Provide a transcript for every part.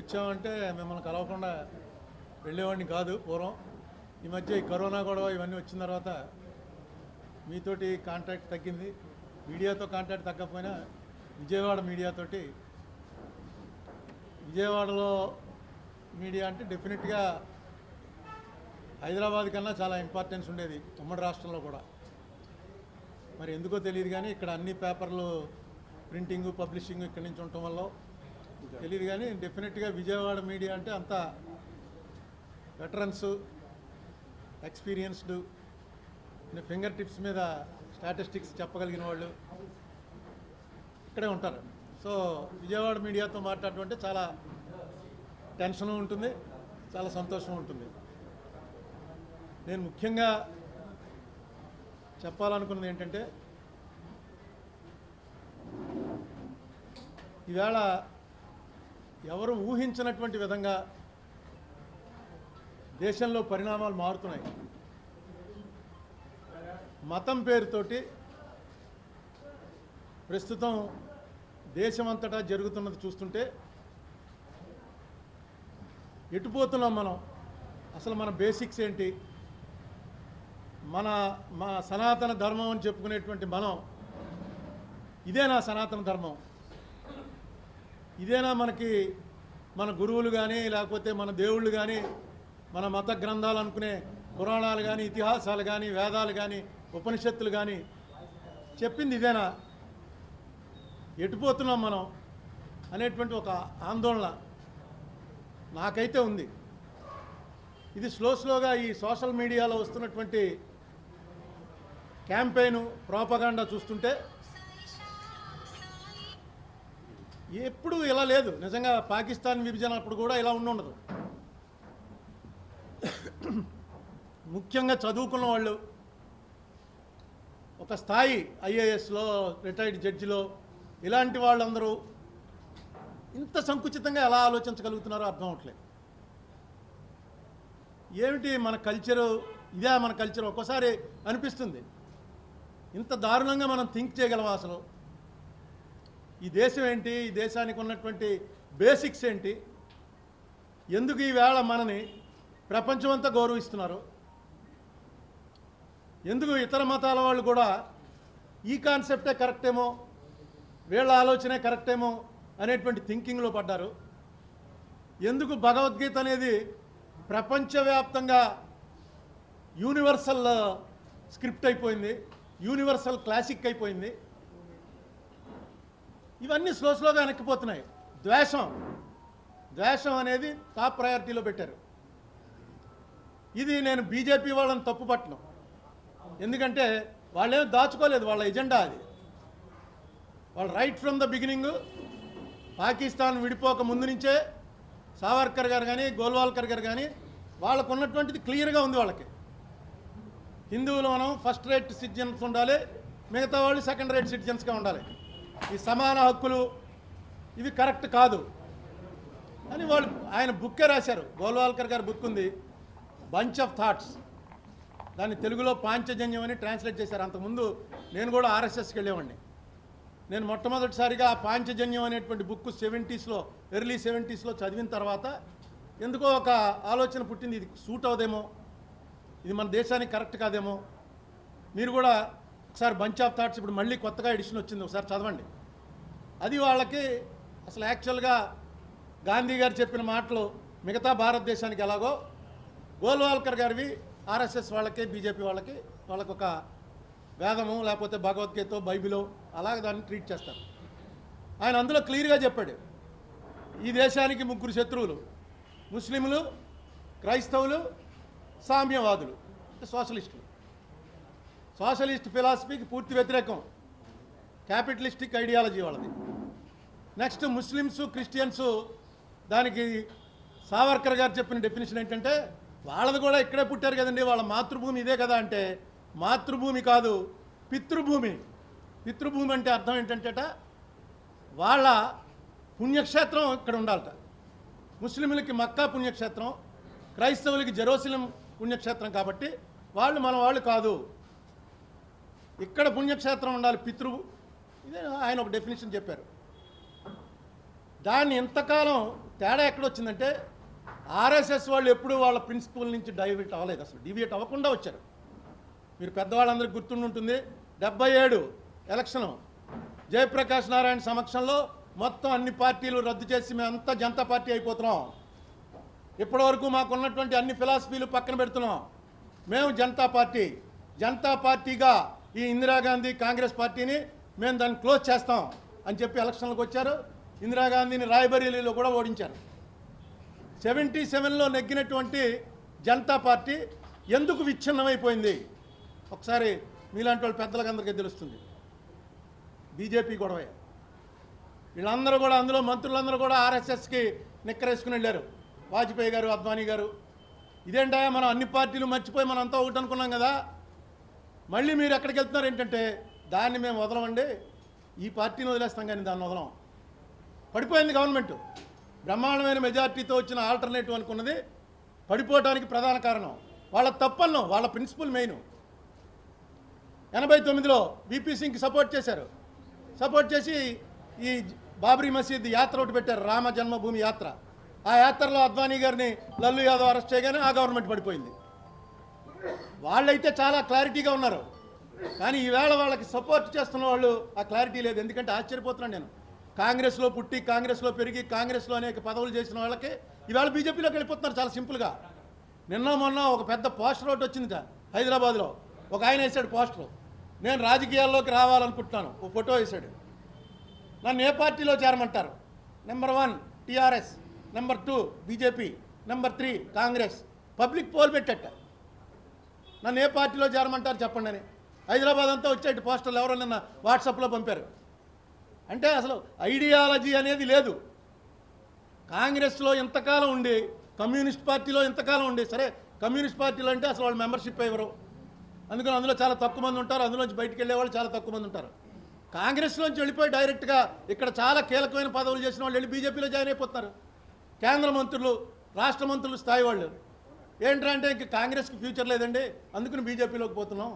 వచ్చామంటే మిమ్మల్ని కలవకుండా వెళ్ళేవాడిని కాదు పూర్వం. ఈ మధ్య ఈ కరోనా గొడవ ఇవన్నీ వచ్చిన తర్వాత మీతోటి కాంటాక్ట్ తగ్గింది. మీడియాతో కాంటాక్ట్ తగ్గకపోయినా విజయవాడ మీడియాతోటి, విజయవాడలో మీడియా అంటే డెఫినెట్గా హైదరాబాద్ కన్నా చాలా ఇంపార్టెన్స్ ఉండేది ఉమ్మడి రాష్ట్రంలో కూడా. మరి ఎందుకో తెలియదు కానీ ఇక్కడ అన్ని పేపర్లు ప్రింటింగు పబ్లిషింగ్ ఇక్కడి నుంచి ఉండటం వల్ల తెలియదు కానీ డెఫినెట్గా విజయవాడ మీడియా అంటే అంత వెటరన్స్, ఎక్స్పీరియన్స్డ్, ఫింగర్ టిప్స్ మీద స్టాటిస్టిక్స్ చెప్పగలిగిన వాళ్ళు ఇక్కడే ఉంటారు. సో విజయవాడ మీడియాతో మాట్లాడటం అంటే చాలా టెన్షన్ ఉంటుంది, చాలా సంతోషం ఉంటుంది. నేను ముఖ్యంగా చెప్పాలనుకున్నది ఏంటంటే, ఈవేళ ఎవరు ఊహించినటువంటి విధంగా దేశంలో పరిణామాలు మారుతున్నాయి. మతం పేరుతోటి ప్రస్తుతం దేశమంతటా జరుగుతున్నది చూస్తుంటే ఎటుపోతున్నాం మనం, అసలు మన బేసిక్స్ ఏంటి, మా సనాతన ధర్మం అని చెప్పుకునేటువంటి మనం, ఇదేనా సనాతన ధర్మం, ఇదేనా మనకి మన గురువులు కానీ లేకపోతే మన దేవుళ్ళు కానీ మన మత గ్రంథాలు అనుకునే పురాణాలు కానీ ఇతిహాసాలు కానీ వేదాలు కానీ ఉపనిషత్తులు కానీ చెప్పింది ఇదేనా, ఎటుపోతున్నాం మనం అనేటువంటి ఒక ఆందోళన నాకైతే ఉంది. ఇది స్లోగా ఈ సోషల్ మీడియాలో వస్తున్నటువంటి క్యాంపెయిన్ ప్రోపగాండా చూస్తుంటే ఎప్పుడు ఇలా లేదు. నిజంగా పాకిస్తాన్ విభజన అప్పుడు కూడా ఇలా ఉండదు. ముఖ్యంగా చదువుకున్న వాళ్ళు, ఒక స్థాయి ఐఏఎస్లో రిటైర్డ్ జడ్జిలో ఇలాంటి వాళ్ళందరూ ఇంత సంకుచితంగా ఎలా ఆలోచించగలుగుతున్నారో అర్థం అవట్లేదు. ఏమిటి మన కల్చరు, ఇదే మన కల్చర్ ఒక్కోసారి అనిపిస్తుంది. ఇంత దారుణంగా మనం థింక్ చేయగలమా అసలు? ఈ దేశం ఏంటి, ఈ దేశానికి ఉన్నటువంటి బేసిక్స్ ఏంటి, ఎందుకు ఈవేళ మనని ప్రపంచమంతా గౌరవిస్తున్నారు, ఎందుకు ఇతర మతాల వాళ్ళు కూడా ఈ కాన్సెప్టే కరెక్టేమో, వీళ్ళ ఆలోచనే కరెక్టేమో అనేటువంటి థింకింగ్లో పడ్డారు, ఎందుకు భగవద్గీత అనేది ప్రపంచవ్యాప్తంగా యూనివర్సల్ స్క్రిప్ట్ అయిపోయింది, యూనివర్సల్ క్లాసిక్ అయిపోయింది. ఇవన్నీ స్లోగా వెనక్కిపోతున్నాయి. ద్వేషం అనేది టాప్ ప్రయారిటీలో పెట్టారు. ఇది నేను బీజేపీ వాళ్ళని తప్పు పట్టను, ఎందుకంటే వాళ్ళేమో దాచుకోలేదు, వాళ్ళ ఎజెండా అది. వాళ్ళు right from the beginning Pakistan విడిపోక ముందు నుంచే సావర్కర్ గారు కానీ గోల్వాల్కర్ గారు కానీ వాళ్ళకు ఉన్నటువంటిది క్లియర్గా ఉంది. వాళ్ళకి హిందువులు మనం ఫస్ట్ రేట్ సిటిజన్స్ ఉండాలి, మిగతా వాళ్ళు సెకండ్ రేట్ సిటిజన్స్గా ఉండాలి, ఈ సమాన హక్కులు ఇవి కరెక్ట్ కాదు అని వాళ్ళు ఆయన బుక్కే రాశారు. గోల్వాల్కర్ గారి బుక్ ఉంది, బంచ్ ఆఫ్ థాట్స్. దాన్ని తెలుగులో పాంచజన్యం అని ట్రాన్స్లేట్ చేశారు. అంతకుముందు నేను కూడా ఆర్ఎస్ఎస్కి వెళ్ళేవాడిని. నేను మొట్టమొదటిసారిగా ఆ పాంచజన్యం అనేటువంటి బుక్ ఎర్లీ 70s చదివిన తర్వాత ఎందుకో ఒక ఆలోచన పుట్టింది, ఇది సూట్ అవదేమో, ఇది మన దేశానికి కరెక్ట్ కాదేమో. మీరు కూడా ఒకసారి బంచ్ ఆఫ్ థాట్స్ ఇప్పుడు మళ్ళీ కొత్తగా ఎడిషన్ వచ్చింది, ఒకసారి చదవండి. అది వాళ్ళకి అసలు యాక్చువల్గా గాంధీ గారు చెప్పిన మాటలు మిగతా భారతదేశానికి ఎలాగో గోల్వాల్కర్ గారివి ఆర్ఎస్ఎస్ వాళ్ళకి బీజేపీ వాళ్ళకి ఒక వేదము లేకపోతే భగవద్గీత బైబిలో అలాగే దాన్ని ట్రీట్ చేస్తారు. ఆయన అందులో క్లియర్గా చెప్పాడు, ఈ దేశానికి 3 శత్రువులు, ముస్లింలు, క్రైస్తవులు, సామ్యవాదులు, సోషలిస్టులు. సోషలిస్ట్ ఫిలాసఫీకి పూర్తి వ్యతిరేకం క్యాపిటలిస్టిక్ ఐడియాలజీ వాళ్ళది. నెక్స్ట్ ముస్లిమ్స్, క్రిస్టియన్స్, దానికి సావర్కర్ గారు చెప్పిన డెఫినేషన్ ఏంటంటే వాళ్ళది కూడా ఇక్కడే పుట్టారు కదండి, వాళ్ళ మాతృభూమి ఇదే కదా అంటే మాతృభూమి కాదు, పితృభూమి. పితృభూమి అంటే అర్థం ఏంటంటే వాళ్ళ పుణ్యక్షేత్రం ఇక్కడ ఉండాలట. ముస్లింలకి మక్కా పుణ్యక్షేత్రం, క్రైస్తవులకి జెరూసలేం పుణ్యక్షేత్రం, కాబట్టి వాళ్ళు మన వాళ్ళు కాదు, ఇక్కడ పుణ్యక్షేత్రం ఉండాలి ఇదే ఆయన ఒక డెఫినేషన్ చెప్పారు. దాన్ని ఇంతకాలం తేడా ఎక్కడొచ్చిందంటే ఆర్ఎస్ఎస్ వాళ్ళు ఎప్పుడూ వాళ్ళ ప్రిన్సిపల్ నుంచి డైవర్ట్ అవ్వలేదు, అసలు డివియేట్ అవ్వకుండా వచ్చారు. మీరు పెద్దవాళ్ళందరికీ గుర్తుండి ఉంటుంది, 77 ఎలక్షను జయప్రకాష్ నారాయణ సమక్షంలో మొత్తం అన్ని పార్టీలు రద్దు చేసి మేమంతా జనతా పార్టీ అయిపోతున్నాం. ఇప్పటివరకు మాకున్నటువంటి అన్ని ఫిలాసఫీలు పక్కన పెడుతున్నాం. మేము జనతా పార్టీగా ఈ ఇందిరాగాంధీ కాంగ్రెస్ పార్టీని మేము దాన్ని క్లోజ్ చేస్తాం అని చెప్పి ఎలక్షన్లకు వచ్చారు. ఇందిరాగాంధీని రాయ్బరేలీలో కూడా ఓడించారు. 77లో నెగ్గినటువంటి జనతా పార్టీ ఎందుకు విచ్ఛిన్నమైపోయింది ఒకసారి మీలాంటి వాళ్ళు పెద్దలకు అందరికీ తెలుస్తుంది. బీజేపీ గొడవే. వీళ్ళందరూ కూడా, అందులో మంత్రులందరూ కూడా ఆర్ఎస్ఎస్కి నిక్కరేసుకుని వెళ్ళారు. వాజ్పేయి గారు, అద్వానీ గారు. ఇదేంటా మనం అన్ని పార్టీలు మర్చిపోయి మనం అంతా ఒకటి అనుకున్నాం కదా, మళ్ళీ మీరు ఎక్కడికి వెళ్తున్నారు ఏంటంటే దాన్ని మేము వదలమండి, ఈ పార్టీని వదిలేస్తాం కానీ దాన్ని వదలం. పడిపోయింది గవర్నమెంట్. బ్రహ్మాండమైన మెజార్టీతో వచ్చిన ఆల్టర్నేటివ్ అనుకున్నది పడిపోవడానికి ప్రధాన కారణం వాళ్ళ తప్పన్నం, వాళ్ళ ప్రిన్సిపల్ మెయిన్. 89లో బీపీ సింగ్కి సపోర్ట్ చేశారు. సపోర్ట్ చేసి ఈ బాబ్రీ మసీద్ యాత్ర ఒకటి పెట్టారు, రామ జన్మభూమి యాత్ర. ఆ యాత్రలో అద్వానీ గారిని లల్లు యాదవ్ అరెస్ట్ చేయగానే ఆ గవర్నమెంట్ పడిపోయింది. వాళ్ళైతే చాలా క్లారిటీగా ఉన్నారు, కానీ ఈవేళ వాళ్ళకి సపోర్ట్ చేస్తున్న వాళ్ళు ఆ క్లారిటీ లేదు. ఎందుకంటే ఆశ్చర్యపోతున్నాను నేను, కాంగ్రెస్లో పుట్టి కాంగ్రెస్లో పెరిగి కాంగ్రెస్లో అనేక పదవులు చేసిన వాళ్ళకి ఈవేళ బీజేపీలోకి వెళ్ళిపోతున్నారు చాలా సింపుల్గా. నిన్న మొన్న ఒక పెద్ద పోస్టర్ ఒకటి వచ్చింది హైదరాబాద్లో, ఒక ఆయన వేసాడు పోస్టర్, నేను రాజకీయాల్లోకి రావాలనుకుంటున్నాను, ఒక ఫోటో వేసాడు. నన్ను ఏ పార్టీలో చేరమంటారు? Number 1 TRS, number 2 BJP, number 3 Congress. Public poll పెట్టట, నన్ను ఏ పార్టీలో చేరమంటారు చెప్పండి అని. హైదరాబాద్ అంతా వచ్చేటి పోస్టర్లు ఎవరో నిన్న వాట్సాప్లో పంపారు. అంటే అసలు ఐడియాలజీ అనేది లేదు. కాంగ్రెస్లో ఇంతకాలం ఉండి, కమ్యూనిస్ట్ పార్టీలో ఇంతకాలం ఉండి, సరే కమ్యూనిస్ట్ పార్టీలో అంటే అసలు వాళ్ళు మెంబర్షిప్ ఇవ్వరు, అందుకని అందులో చాలా తక్కువ మంది ఉంటారు, అందులోంచి బయటికి వెళ్ళేవాళ్ళు చాలా తక్కువ మంది ఉంటారు. కాంగ్రెస్లోంచి వెళ్ళిపోయి డైరెక్ట్గా ఇక్కడ చాలా కీలకమైన పదవులు చేసిన వాళ్ళు వెళ్ళి బీజేపీలో జాయిన్ అయిపోతున్నారు. కేంద్ర మంత్రులు, రాష్ట్ర మంత్రులు స్థాయి వాళ్ళు. ఏంటంటే ఇంక కాంగ్రెస్కి ఫ్యూచర్ లేదండి, అందుకని బీజేపీలోకి పోతున్నాం.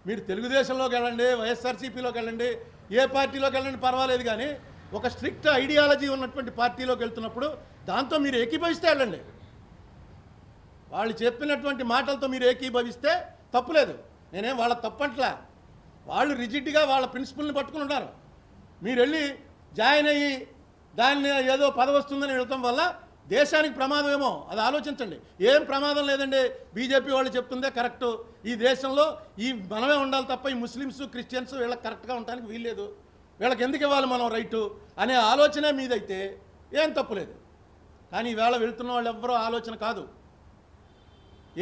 మీరు తెలుగుదేశంలోకి వెళ్ళండి, వైఎస్ఆర్సీపీలోకి వెళ్ళండి, ఏ పార్టీలోకి వెళ్ళండి పర్వాలేదు, కానీ ఒక స్ట్రిక్ట్ ఐడియాలజీ ఉన్నటువంటి పార్టీలోకి వెళ్తున్నప్పుడు దాంతో మీరు ఏకీభవిస్తే వెళ్ళండి. వాళ్ళు చెప్పినటువంటి మాటలతో మీరు ఏకీభవిస్తే తప్పులేదు, నేనేం వాళ్ళ తప్పంట్లా. వాళ్ళు రిజిడ్గా వాళ్ళ ప్రిన్సిపల్ని పట్టుకుని ఉన్నారు. మీరు వెళ్ళి జాయిన్ అయ్యి దాన్ని ఏదో పదవి వస్తుందని వెళ్తాం వల్ల దేశానికి ప్రమాదం ఏమో అది ఆలోచించండి. ఏం ప్రమాదం లేదండి, బీజేపీ వాళ్ళు చెప్తుందే కరెక్టు. ఈ దేశంలో ఈ మనమే ఉండాలి తప్ప ఈ ముస్లిమ్స్ క్రిస్టియన్స్ వీళ్ళకి కరెక్ట్గా ఉండడానికి వీల్లేదు, వీళ్ళకి ఎందుకు ఇవ్వాలి మనం రైటు అనే ఆలోచనే మీదైతే ఏం తప్పులేదు. కానీ ఈవేళ వెళ్తున్న వాళ్ళు ఎవ్వరూ ఆలోచన కాదు,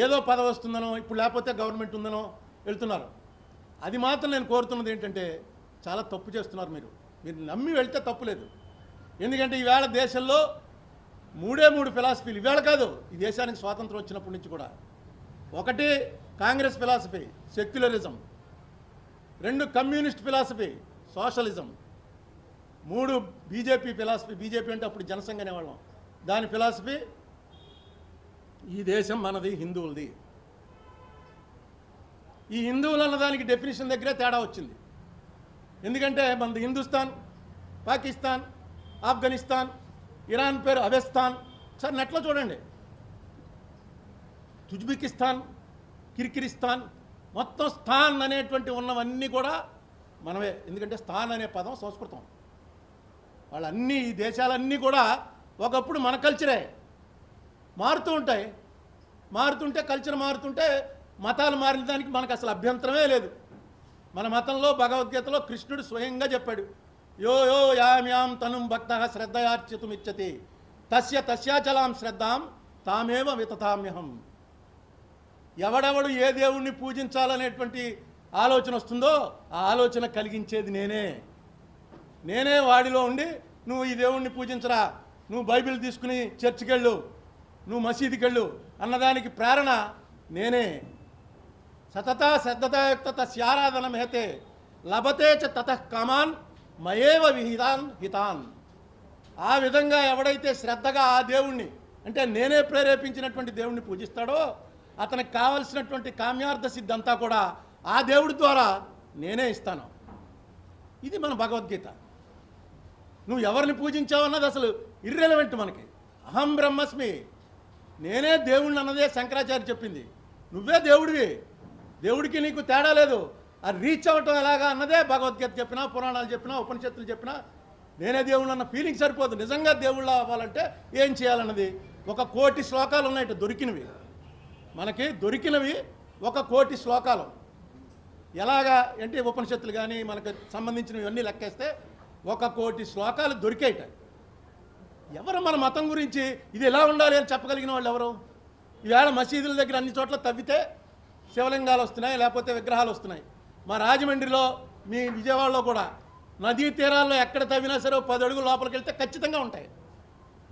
ఏదో పదవి వస్తుందనో ఇప్పుడు లేకపోతే గవర్నమెంట్ ఉందనో వెళ్తున్నారు. అది మాత్రం నేను కోరుతున్నది ఏంటంటే చాలా తప్పు చేస్తున్నారు మీరు నమ్మి వెళ్తే తప్పులేదు. ఎందుకంటే ఈవేళ దేశంలో 3 ఫిలాసఫీలు, ఈవేళ కాదు ఈ దేశానికి స్వాతంత్రం వచ్చినప్పటి నుంచి కూడా. 1 Congress philosophy secularism, 2 communist philosophy socialism, 3 BJP philosophy. BJP అంటే అప్పుడు జనసంఘ అనేవాళ్ళం, దాని ఫిలాసఫీ ఈ దేశం మనది, హిందువులది. ఈ హిందువులు అన్నదానికి డెఫినేషన్ దగ్గరే తేడా వచ్చింది. ఎందుకంటే మనది హిందుస్థాన్, పాకిస్తాన్, ఆఫ్ఘనిస్తాన్, ఇరాన్ పేరు అవెస్తాన్. సార్ నెట్లో చూడండి, తుజ్బెకిస్తాన్, కిర్గిజిస్తాన్, మొత్తం స్థాన్ అనేటువంటి ఉన్నవన్నీ కూడా మనమే. ఎందుకంటే స్థాన్ అనే పదం సంస్కృతం. వాళ్ళన్నీ ఈ దేశాలన్నీ కూడా ఒకప్పుడు మన కల్చరే, మారుతూ ఉంటాయి. మారుతుంటే కల్చర్ మారుతుంటే మతాలు మారిన దానికి మనకు అసలు అభ్యంతరమే లేదు. మన మతంలో భగవద్గీతలో కృష్ణుడు స్వయంగా చెప్పాడు, యో యో యామ్యాం తనుం భక్తః శ్రద్ధయార్చితుమిచ్చతి తస్య తస్యాచలాం శ్రద్ధాం తామేవ వితతామ్యహం. ఎవడెవడు ఏ దేవుణ్ణి పూజించాలనేటువంటి ఆలోచన వస్తుందో ఆ ఆలోచన కలిగించేది నేనే వాడిలో ఉండి నువ్వు ఈ దేవుణ్ణి పూజించరా, నువ్వు బైబిల్ తీసుకుని చర్చికి వెళ్ళు, నువ్వు మసీదుకి వెళ్ళు అన్నదానికి ప్రేరణ నేనే. సతత శ్రద్ధతాయుక్త తస్యారాధనం హేతే లభతే చ తతః కామాన్ మయేవ విహితాన్ హితాన్. ఆ విధంగా ఎవడైతే శ్రద్ధగా ఆ దేవుణ్ణి అంటే నేనే ప్రేరేపించినటువంటి దేవుణ్ణి పూజిస్తాడో అతనికి కావలసినటువంటి కామ్యార్థ సిద్ధి అంతా కూడా ఆ దేవుడి ద్వారా నేనే ఇస్తాను. ఇది మన భగవద్గీత. నువ్వు ఎవరిని పూజించావు అన్నది అసలు ఇర్రెలవెంట్ మనకి. అహం బ్రహ్మస్మి, నేనే దేవుడిని అన్నదే శంకరాచార్య చెప్పింది. నువ్వే దేవుడివి, దేవుడికి నీకు తేడా లేదు. ఆ రీచ్ అవ్వటం ఎలాగా అన్నదే భగవద్గీత చెప్పినా, పురాణాలు చెప్పినా, ఉపనిషత్తులు చెప్పినా నేనే దేవుళ్ళు అన్న ఫీలింగ్ సరిపోదు. నిజంగా దేవుళ్ళు అవ్వాలంటే ఏం చేయాలన్నది 1,000,000 శ్లోకాలు ఉన్నాయట దొరికినవి. మనకి దొరికినవి 1,000,000 శ్లోకాలు. ఎలాగా అంటే ఉపనిషత్తులు కానీ మనకు సంబంధించినవి అన్నీ లెక్కేస్తే 1,000,000 శ్లోకాలు దొరికేయట. ఎవరు మన మతం గురించి ఇది ఎలా ఉండాలి అని చెప్పగలిగిన వాళ్ళు ఎవరు? ఈవేళ మసీదుల దగ్గర అన్ని చోట్ల తవ్వితే శివలింగాలు వస్తున్నాయి, లేకపోతే విగ్రహాలు వస్తున్నాయి. మా రాజమండ్రిలో, మీ విజయవాడలో కూడా నదీ తీరాల్లో ఎక్కడ తవ్వినా సరే 10 అడుగులు లోపలికి వెళ్తే ఖచ్చితంగా ఉంటాయి.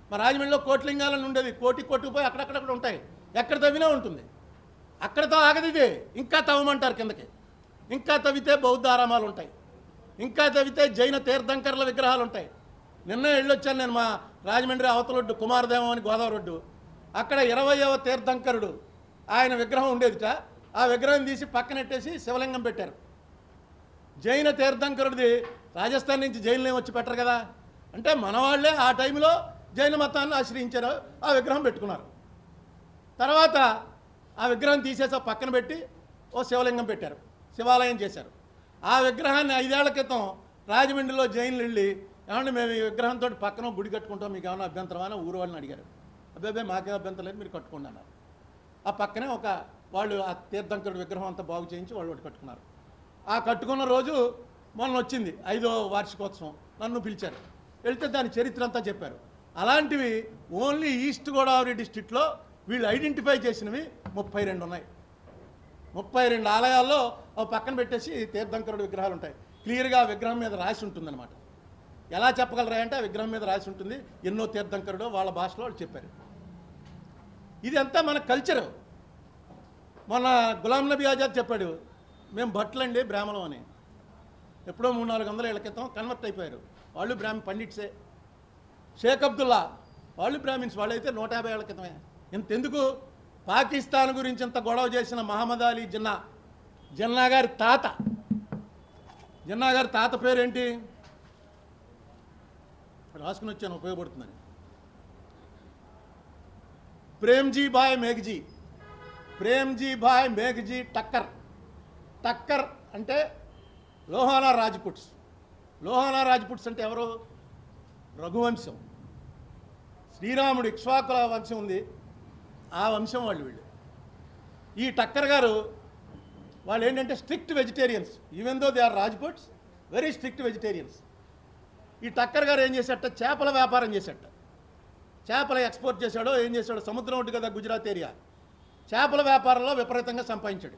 మా రాజమండ్రిలో కోట్లింగాలని ఉండేది, కొట్టుకుపోయి అక్కడక్కడ ఉంటాయి. ఎక్కడ తవ్వినా ఉంటుంది. అక్కడతో ఆగదు ఇది, ఇంకా తవ్వమంటారు కిందకి. ఇంకా తవ్వితే బౌద్ధ ఆరామాలు ఉంటాయి, ఇంకా తవ్వితే జైన తీర్థంకర్ల విగ్రహాలు ఉంటాయి. నిన్న వెళ్ళొచ్చాను నేను మా రాజమండ్రి అవతలొడ్డు కుమారదేవం అని గోదావరి ఒడ్డు. అక్కడ 20వ తీర్థంకరుడు ఆయన విగ్రహం ఉండేదిట. ఆ విగ్రహం తీసి పక్కనెట్టేసి శివలింగం పెట్టారు. జైన తీర్థంకరుడిది రాజస్థాన్ నుంచి జైన్లు వచ్చి పెట్టరు కదా, అంటే మన వాళ్ళే ఆ టైంలో జైన మతాన్ని ఆశ్రయించారు, ఆ విగ్రహం పెట్టుకున్నారు. తర్వాత ఆ విగ్రహం తీసేసి పక్కన పెట్టి ఓ శివలింగం పెట్టారు, శివాలయం చేశారు. ఆ విగ్రహాన్ని 5 ఏళ్ల క్రితం రాజమండ్రిలో జైన్లు వెళ్ళి, ఏమంటే మేము ఈ విగ్రహంతో పక్కన గుడి కట్టుకుంటాం, మీకు ఏమైనా అభ్యంతరమా అని ఊరు వాళ్ళని అడిగారు. అబ్బాయి మాకేం అభ్యంతరం లేదు, మీరు కట్టుకోండి అన్నారు. ఆ పక్కనే వాళ్ళు ఆ తీర్థంకరుడు విగ్రహం అంతా బాగు చేయించి వాళ్ళు ఒకటి కట్టుకున్నారు. ఆ కట్టుకున్న రోజు మొన్న వచ్చింది 5వ వార్షికోత్సవం, నన్ను పిలిచారు. వెళ్తే దాని చరిత్ర అంతా చెప్పారు. అలాంటివి ఓన్లీ ఈస్ట్ గోదావరి డిస్ట్రిక్ట్లో వీళ్ళు ఐడెంటిఫై చేసినవి 32 ఉన్నాయి. 32 ఆలయాల్లో పక్కన పెట్టేసి తీర్థంకరుడు విగ్రహాలు ఉంటాయి. క్లియర్గా ఆ విగ్రహం మీద రాసి ఉంటుందన్నమాట. ఎలా చెప్పగలరా అంటే ఆ విగ్రహం మీద రాసి ఉంటుంది, ఎన్నో తీర్థంకరుడో వాళ్ళ భాషలో వాళ్ళు చెప్పారు. ఇదంతా మన కల్చరు. మొన్న గులాం నబీ ఆజాద్ చెప్పాడు, మేము భట్లండి బ్రాహ్మణం అని. ఎప్పుడో 300-400 ఏళ్ల క్రితం కన్వర్ట్ అయిపోయారు. వాళ్ళు పండిట్సే. షేక్ అబ్దుల్లా వాళ్ళు బ్రాహ్మిన్స్, వాళ్ళైతే 150 ఏళ్ల క్రితమే. ఇంతెందుకు, పాకిస్తాన్ గురించి ఇంత గొడవ చేసిన మహమ్మద్ అలీ జిన్నా గారి తాత పేరేంటి రాసుకుని వచ్చాను, ఉపయోగపడుతుందని. ప్రేమ్జీ భాయ్ మేఘజీ టక్కర్ అంటే లోహానా రాజ్పుట్స్ అంటే ఎవరు? రఘువంశం. శ్రీరాముడు ఇక్ష్వాకుల వంశం ఉంది, ఆ వంశం వీళ్ళు. ఈ టక్కర్ గారు వాళ్ళు ఏంటంటే strict vegetarians. Even though they are Rajputs, very strict vegetarians. ఈ టక్కర్ గారు ఏం చేశాట, చేపల వ్యాపారం చేశాట. చేపల ఎక్స్పోర్ట్ చేశాడో ఏం చేశాడో, సముద్రం ఒకటి కదా గుజరాత్ ఏరియా. చేపల వ్యాపారంలో విపరీతంగా సంపాదించాడు.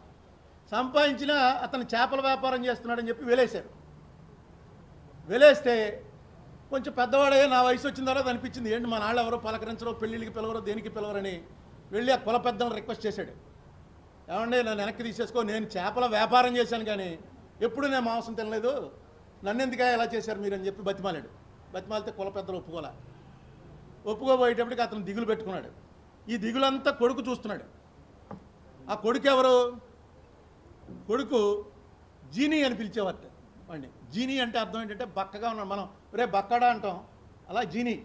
సంపాదించిన అతను చేపల వ్యాపారం చేస్తున్నాడని చెప్పి వెలేస్తే కొంచెం పెద్దవాడే, నా వయసు వచ్చిన తర్వాత అనిపించింది, ఏంటి మా నాళ్ళు ఎవరో పలకరించరో, పెళ్ళిళ్ళకి పిలవరో, దేనికి పిలవరని వెళ్ళి ఆ కుల పెద్దలను రిక్వెస్ట్ చేశాడు. ఏమంటే నన్ను వెనక్కి తీసేసుకో, నేను చేపల వ్యాపారం చేశాను కానీ ఎప్పుడు నేను మాంసం తినలేదు, నన్ను ఎందుకు ఎలా చేశారు మీరు అని చెప్పి బతిమాలితే కుల పెద్దలు ఒప్పుకోబోయేటప్పటికి అతను దిగులు పెట్టుకున్నాడు. ఈ దిగులంతా కొడుకు చూస్తున్నాడు. ఆ కొడుకు ఎవరు? కొడుకు జీనీ అని పిలిచేవారట వాడిని. జీనీ అంటే అర్థం ఏంటంటే బక్కగా ఉన్నాడు, మనం రే బక్కడా అంటాం, అలా జీనీ.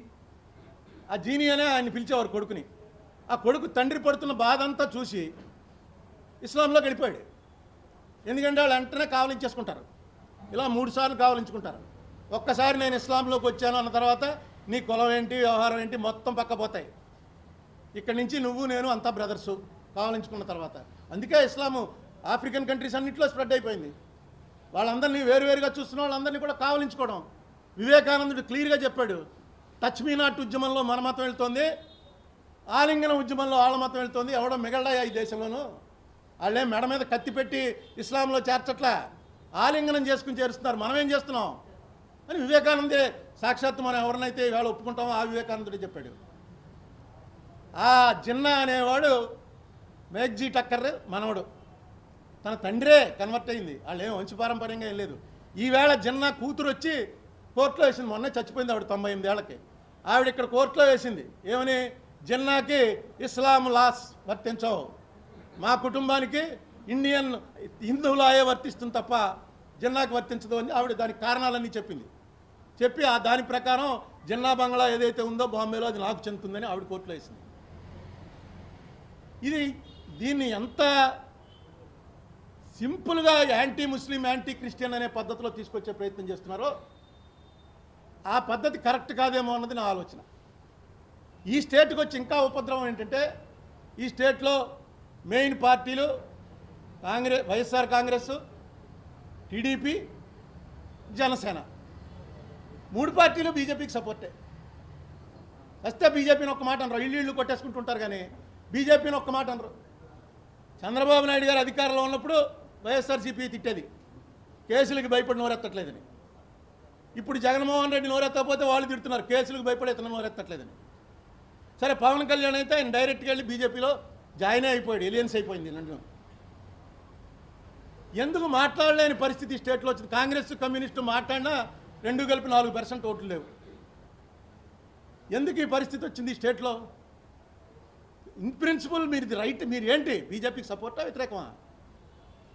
ఆ జీనీ అనే ఆయన పిలిచేవారు కొడుకుని. ఆ కొడుకు తండ్రి పడుతున్న బాధ అంతా చూసి ఇస్లాంలోకి వెళ్ళిపోయాడు. ఎందుకంటే వాళ్ళు వెంటనే కావలించేసుకుంటారు, ఇలా 3 సార్లు కావలించుకుంటారు. ఒక్కసారి నేను ఇస్లాంలోకి వచ్చాను అన్న తర్వాత నీ కులం ఏంటి, వ్యవహారం ఏంటి మొత్తం పక్కపోతాయి. ఇక్కడి నుంచి నువ్వు నేను అంతా బ్రదర్సు కావలించుకున్న తర్వాత. అందుకే ఇస్లాము ఆఫ్రికన్ కంట్రీస్ అన్నింటిలో స్ప్రెడ్ అయిపోయింది. వాళ్ళందరినీ వేరువేరుగా చూస్తున్న వాళ్ళందరినీ కూడా కావలించుకోవడం. వివేకానందుడు క్లియర్గా చెప్పాడు, టచ్ మీ నాట్ ఉద్యమంలో మన మతం వెళ్తోంది, ఆలింగన ఉద్యమంలో వాళ్ళ మతం వెళ్తోంది, ఎవడో మిగలడా ఈ దేశంలోనూ. వాళ్ళే మెడ మీద కత్తి పెట్టి ఇస్లాంలో చేర్చట్లా, ఆలింగనం చేసుకుని చేరుస్తున్నారు. మనం ఏం చేస్తున్నాం అని వివేకానందే సాక్షాత్తు మనం ఎవరినైతే ఇవాళ ఒప్పుకుంటామో ఆ వివేకానందుడే చెప్పాడు. ఆ జిన్నా అనేవాడు మేఘ్జీ టక్కర్ మనవడు, తన తండ్రే కన్వర్ట్ అయింది. వాళ్ళు ఏం వంశపారంపర్యంగా ఏం లేదు. ఈవేళ జిన్నా కూతురు వచ్చి కోర్టులో వేసింది, మొన్న చచ్చిపోయింది ఆవిడ 98 ఏళ్లకి. ఆవిడ ఇక్కడ కోర్టులో వేసింది ఏమని, జిన్నాకి ఇస్లాం లాస్ వర్తించవు, మా కుటుంబానికి ఇండియన్ హిందూ లాయే వర్తిస్తుంది తప్ప జిన్నాకి వర్తించదు అని ఆవిడ దానికి కారణాలన్నీ చెప్పి దాని ప్రకారం జిన్నా బంగ్లా ఏదైతే ఉందో బాంబేలో అది నాకు చెందుతుందని ఆవిడ కోర్టులో వేసింది. దీన్ని ఎంత సింపుల్గా యాంటీ ముస్లిం యాంటీ క్రిస్టియన్ అనే పద్ధతిలో తీసుకొచ్చే ప్రయత్నం చేస్తున్నారో ఆ పద్ధతి కరెక్ట్ కాదేమో అన్నది నా ఆలోచన. ఈ స్టేట్కి వచ్చి ఇంకా ఉపద్రవం ఏంటంటే ఈ స్టేట్లో మెయిన్ పార్టీలు వైఎస్ఆర్ కాంగ్రెస్, టీడీపీ, జనసేన 3 పార్టీలు బీజేపీకి సపోర్టే. వస్తే బీజేపీని ఒక్క మాట అనరు, ఇళ్ళు కొట్టేసుకుంటుంటారు కానీ బీజేపీని ఒక్క మాట అనరు. చంద్రబాబు నాయుడు గారు అధికారంలో ఉన్నప్పుడు వైఎస్ఆర్సీపీ తిట్టేది కేసులకి భయపడి నోరెత్తట్లేదని. ఇప్పుడు జగన్మోహన్ రెడ్డి నోరెత్తకపోతే వాళ్ళు తిడుతున్నారు కేసులకు భయపడి ఇతను నోరెత్తట్లేదని. సరే పవన్ కళ్యాణ్ అయితే ఆయన డైరెక్ట్గా వెళ్ళి బీజేపీలో జాయిన్ అయిపోయాడు, ఎలియన్స్ అయిపోయింది. నన్ను ఎందుకు మాట్లాడలేని పరిస్థితి స్టేట్లో వచ్చింది. కాంగ్రెస్ కమ్యూనిస్టు మాట్లాడినా 2 కలిపి 4% ఓట్లు లేవు. ఎందుకు ఈ పరిస్థితి వచ్చింది స్టేట్లో? ఇన్ ప్రిన్సిపల్ మీది రైట్, మీరు ఏంటి బీజేపీకి సపోర్టా వ్యతిరేకమా?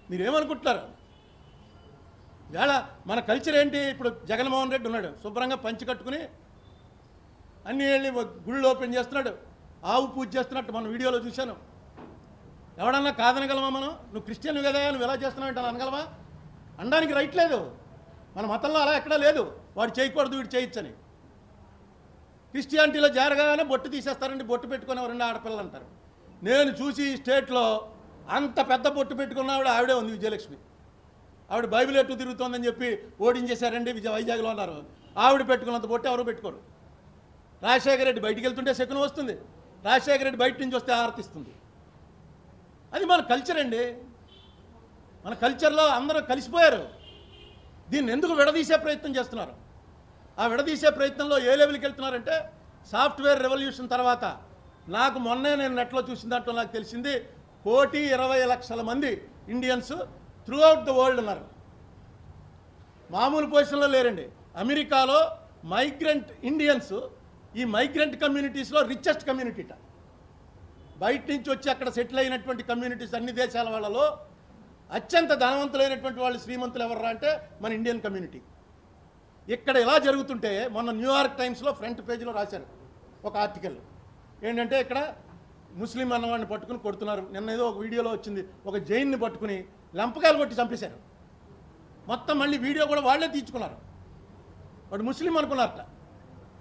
మీరేమనుకుంటున్నారు? వేళ మన కల్చర్ ఏంటి? ఇప్పుడు జగన్మోహన్ రెడ్డి ఉన్నాడు, శుభ్రంగా పంచి కట్టుకుని అన్ని వెళ్ళి గుళ్ళు ఓపెన్ చేస్తున్నాడు, ఆవు పూజ చేస్తున్నట్టు మన వీడియోలో చూశాను. ఎవడన్నా కాదనగలమా మనం? నువ్వు క్రిస్టియన్ కదా, నువ్వు ఎలా చేస్తున్నావు అంటే అనగలమా? అనడానికి రైట్ లేదు. మన మతంలో అలా ఎక్కడా లేదు, వాడు చేయకూడదు వీడు చేయొచ్చని. క్రిస్టియానిటీలో జరగానే బొట్టు తీసేస్తారండి, బొట్టు పెట్టుకుని 2 ఆడపిల్లలు అంటారు. నేను చూసి స్టేట్లో అంత పెద్ద బొట్టు పెట్టుకున్న ఆవిడే ఉంది, విజయలక్ష్మి. ఆవిడ బైబిల్ ఎట్టు తిరుగుతోందని చెప్పి ఓడించేశారండి వైజాగ్లో అన్నారు. ఆవిడ పెట్టుకున్నంత బొట్టు ఎవరు పెట్టుకోరు. రాజశేఖర రెడ్డి బయటికి వెళ్తుంటే శకునం వస్తుంది, రాజశేఖర రెడ్డి బయట నుంచి వస్తే ఆరతిస్తుంది. అది మన కల్చర్ అండి. మన కల్చర్లో అందరూ కలిసిపోయారు. దీన్ని ఎందుకు విడదీసే ప్రయత్నం చేస్తున్నారు? ఆ విడదీసే ప్రయత్నంలో ఏ లెవెల్కి వెళ్తున్నారంటే సాఫ్ట్వేర్ రెవల్యూషన్ తర్వాత నాకు మొన్నే నేను నెట్లో చూసిన దాంట్లో నాకు తెలిసింది 1,20,00,000 మంది Indians through out the world ఉన్నారు. మామూలు పొజిషన్లో లేరండి. అమెరికాలో మైగ్రెంట్ ఇండియన్స్ ఈ మైగ్రెంట్ కమ్యూనిటీస్లో రిచెస్ట్ కమ్యూనిటీట. బయట నుంచి వచ్చి అక్కడ సెటిల్ అయినటువంటి కమ్యూనిటీస్ అన్ని దేశాల వాళ్ళలో అత్యంత ధనవంతులైనటువంటి వాళ్ళు శ్రీమంతులు ఎవర్రా అంటే మన ఇండియన్ కమ్యూనిటీ. ఇక్కడ ఇలా జరుగుతుంటే మొన్న న్యూయార్క్ టైమ్స్లో ఫ్రంట్ పేజీలో రాశారు ఒక ఆర్టికల్. ఏంటంటే ఇక్కడ ముస్లిం అన్నవాడిని పట్టుకుని కొడుతున్నారు. నిన్న ఏదో ఒక వీడియోలో వచ్చింది, ఒక జైన్ని పట్టుకుని లంపకాయలు కొట్టి చంపేశారు. మొత్తం మళ్ళీ వీడియో కూడా వాళ్ళే తీర్చుకున్నారు. వాడు ముస్లిం అనుకున్నారట.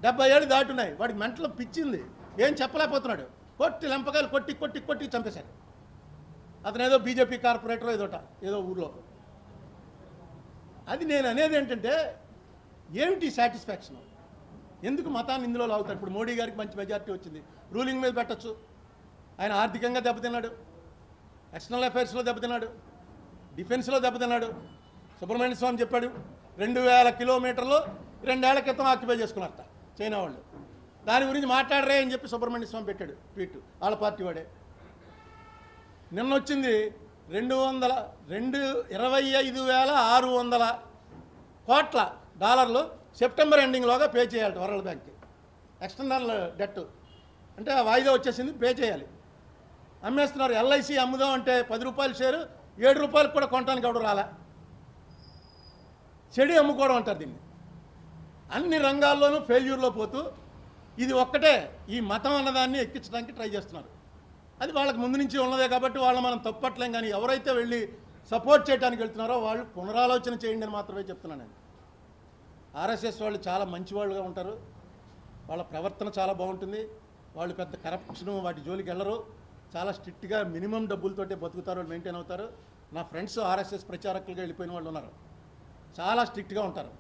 70 ఏళ్ళు దాటున్నాయి, వాడికి మెంటలో పిచ్చింది, ఏం చెప్పలేకపోతున్నాడు. కొట్టి లంపకాయలు కొట్టి కొట్టి కొట్టి చంపేశారు. అతను ఏదో బీజేపీ కార్పొరేటర్ ఏదో ఊర్లో. అది నేను అనేది ఏంటంటే ఏమిటి సాటిస్ఫాక్షన్? ఎందుకు మతాన్ని ఇందులో లాగుతారు? ఇప్పుడు మోడీ గారికి మంచి మెజారిటీ వచ్చింది, రూలింగ్ మీద పెట్టచ్చు. ఆయన ఆర్థికంగా దెబ్బతిన్నాడు, ఎక్స్టర్నల్ అఫైర్స్లో దెబ్బతిన్నాడు, డిఫెన్స్లో దెబ్బతిన్నాడు. సుబ్రహ్మణ్య స్వామి చెప్పాడు 2000 కిలోమీటర్లు 2 ఏళ్ల క్రితం ఆక్యుపై చేసుకున్నారట చైనా వాళ్ళు. దాని గురించి మాట్లాడరే అని చెప్పి సుబ్రహ్మణ్య స్వామి పెట్టాడు ట్వీట్, వాళ్ళ పార్టీ వాడే. నిన్న వచ్చింది 25,600 కోట్ల డాలర్లు సెప్టెంబర్ ఎండింగ్లోగా పే చేయాలి వరల్డ్ బ్యాంక్కి. ఎక్స్టర్నల్ డెట్ అంటే వాయిదా వచ్చేసింది, పే చేయాలి. అమ్మేస్తున్నారు. ఎల్ఐసి అమ్ముదాం అంటే 10 రూపాయల షేరు 7 రూపాయలకు కూడా కొనడానికి ఎవడు రాలే. చెడి అమ్ముకోవడం అంటారు దీన్ని. అన్ని రంగాల్లోనూ ఫెయిల్యూర్లో పోతూ ఇది ఒక్కటే ఈ మతం అన్నదాన్ని ఎక్కించడానికి ట్రై చేస్తున్నారు. అది వాళ్ళకి ముందు నుంచి ఉన్నదే కాబట్టి వాళ్ళు మనం తప్పట్లేం. కానీ ఎవరైతే వెళ్ళి సపోర్ట్ చేయడానికి వెళ్తున్నారో వాళ్ళు పునరాలోచన చేయండి అని మాత్రమే చెప్తున్నాను నేను. ఆర్ఎస్ఎస్ వాళ్ళు చాలా మంచివాళ్ళుగా ఉంటారు, వాళ్ళ ప్రవర్తన చాలా బాగుంటుంది, వాళ్ళు పెద్ద కరప్షన్ వాటి జోలికి వెళ్ళరు, చాలా స్ట్రిక్ట్గా మినిమం డబ్బులతోటే బతుకుతారు, వాళ్ళు మెయింటైన్ అవుతారు. నా ఫ్రెండ్స్ ఆర్ఎస్ఎస్ ప్రచారకులుగా వెళ్ళిపోయిన వాళ్ళు ఉన్నారు, చాలా స్ట్రిక్ట్గా ఉంటారు.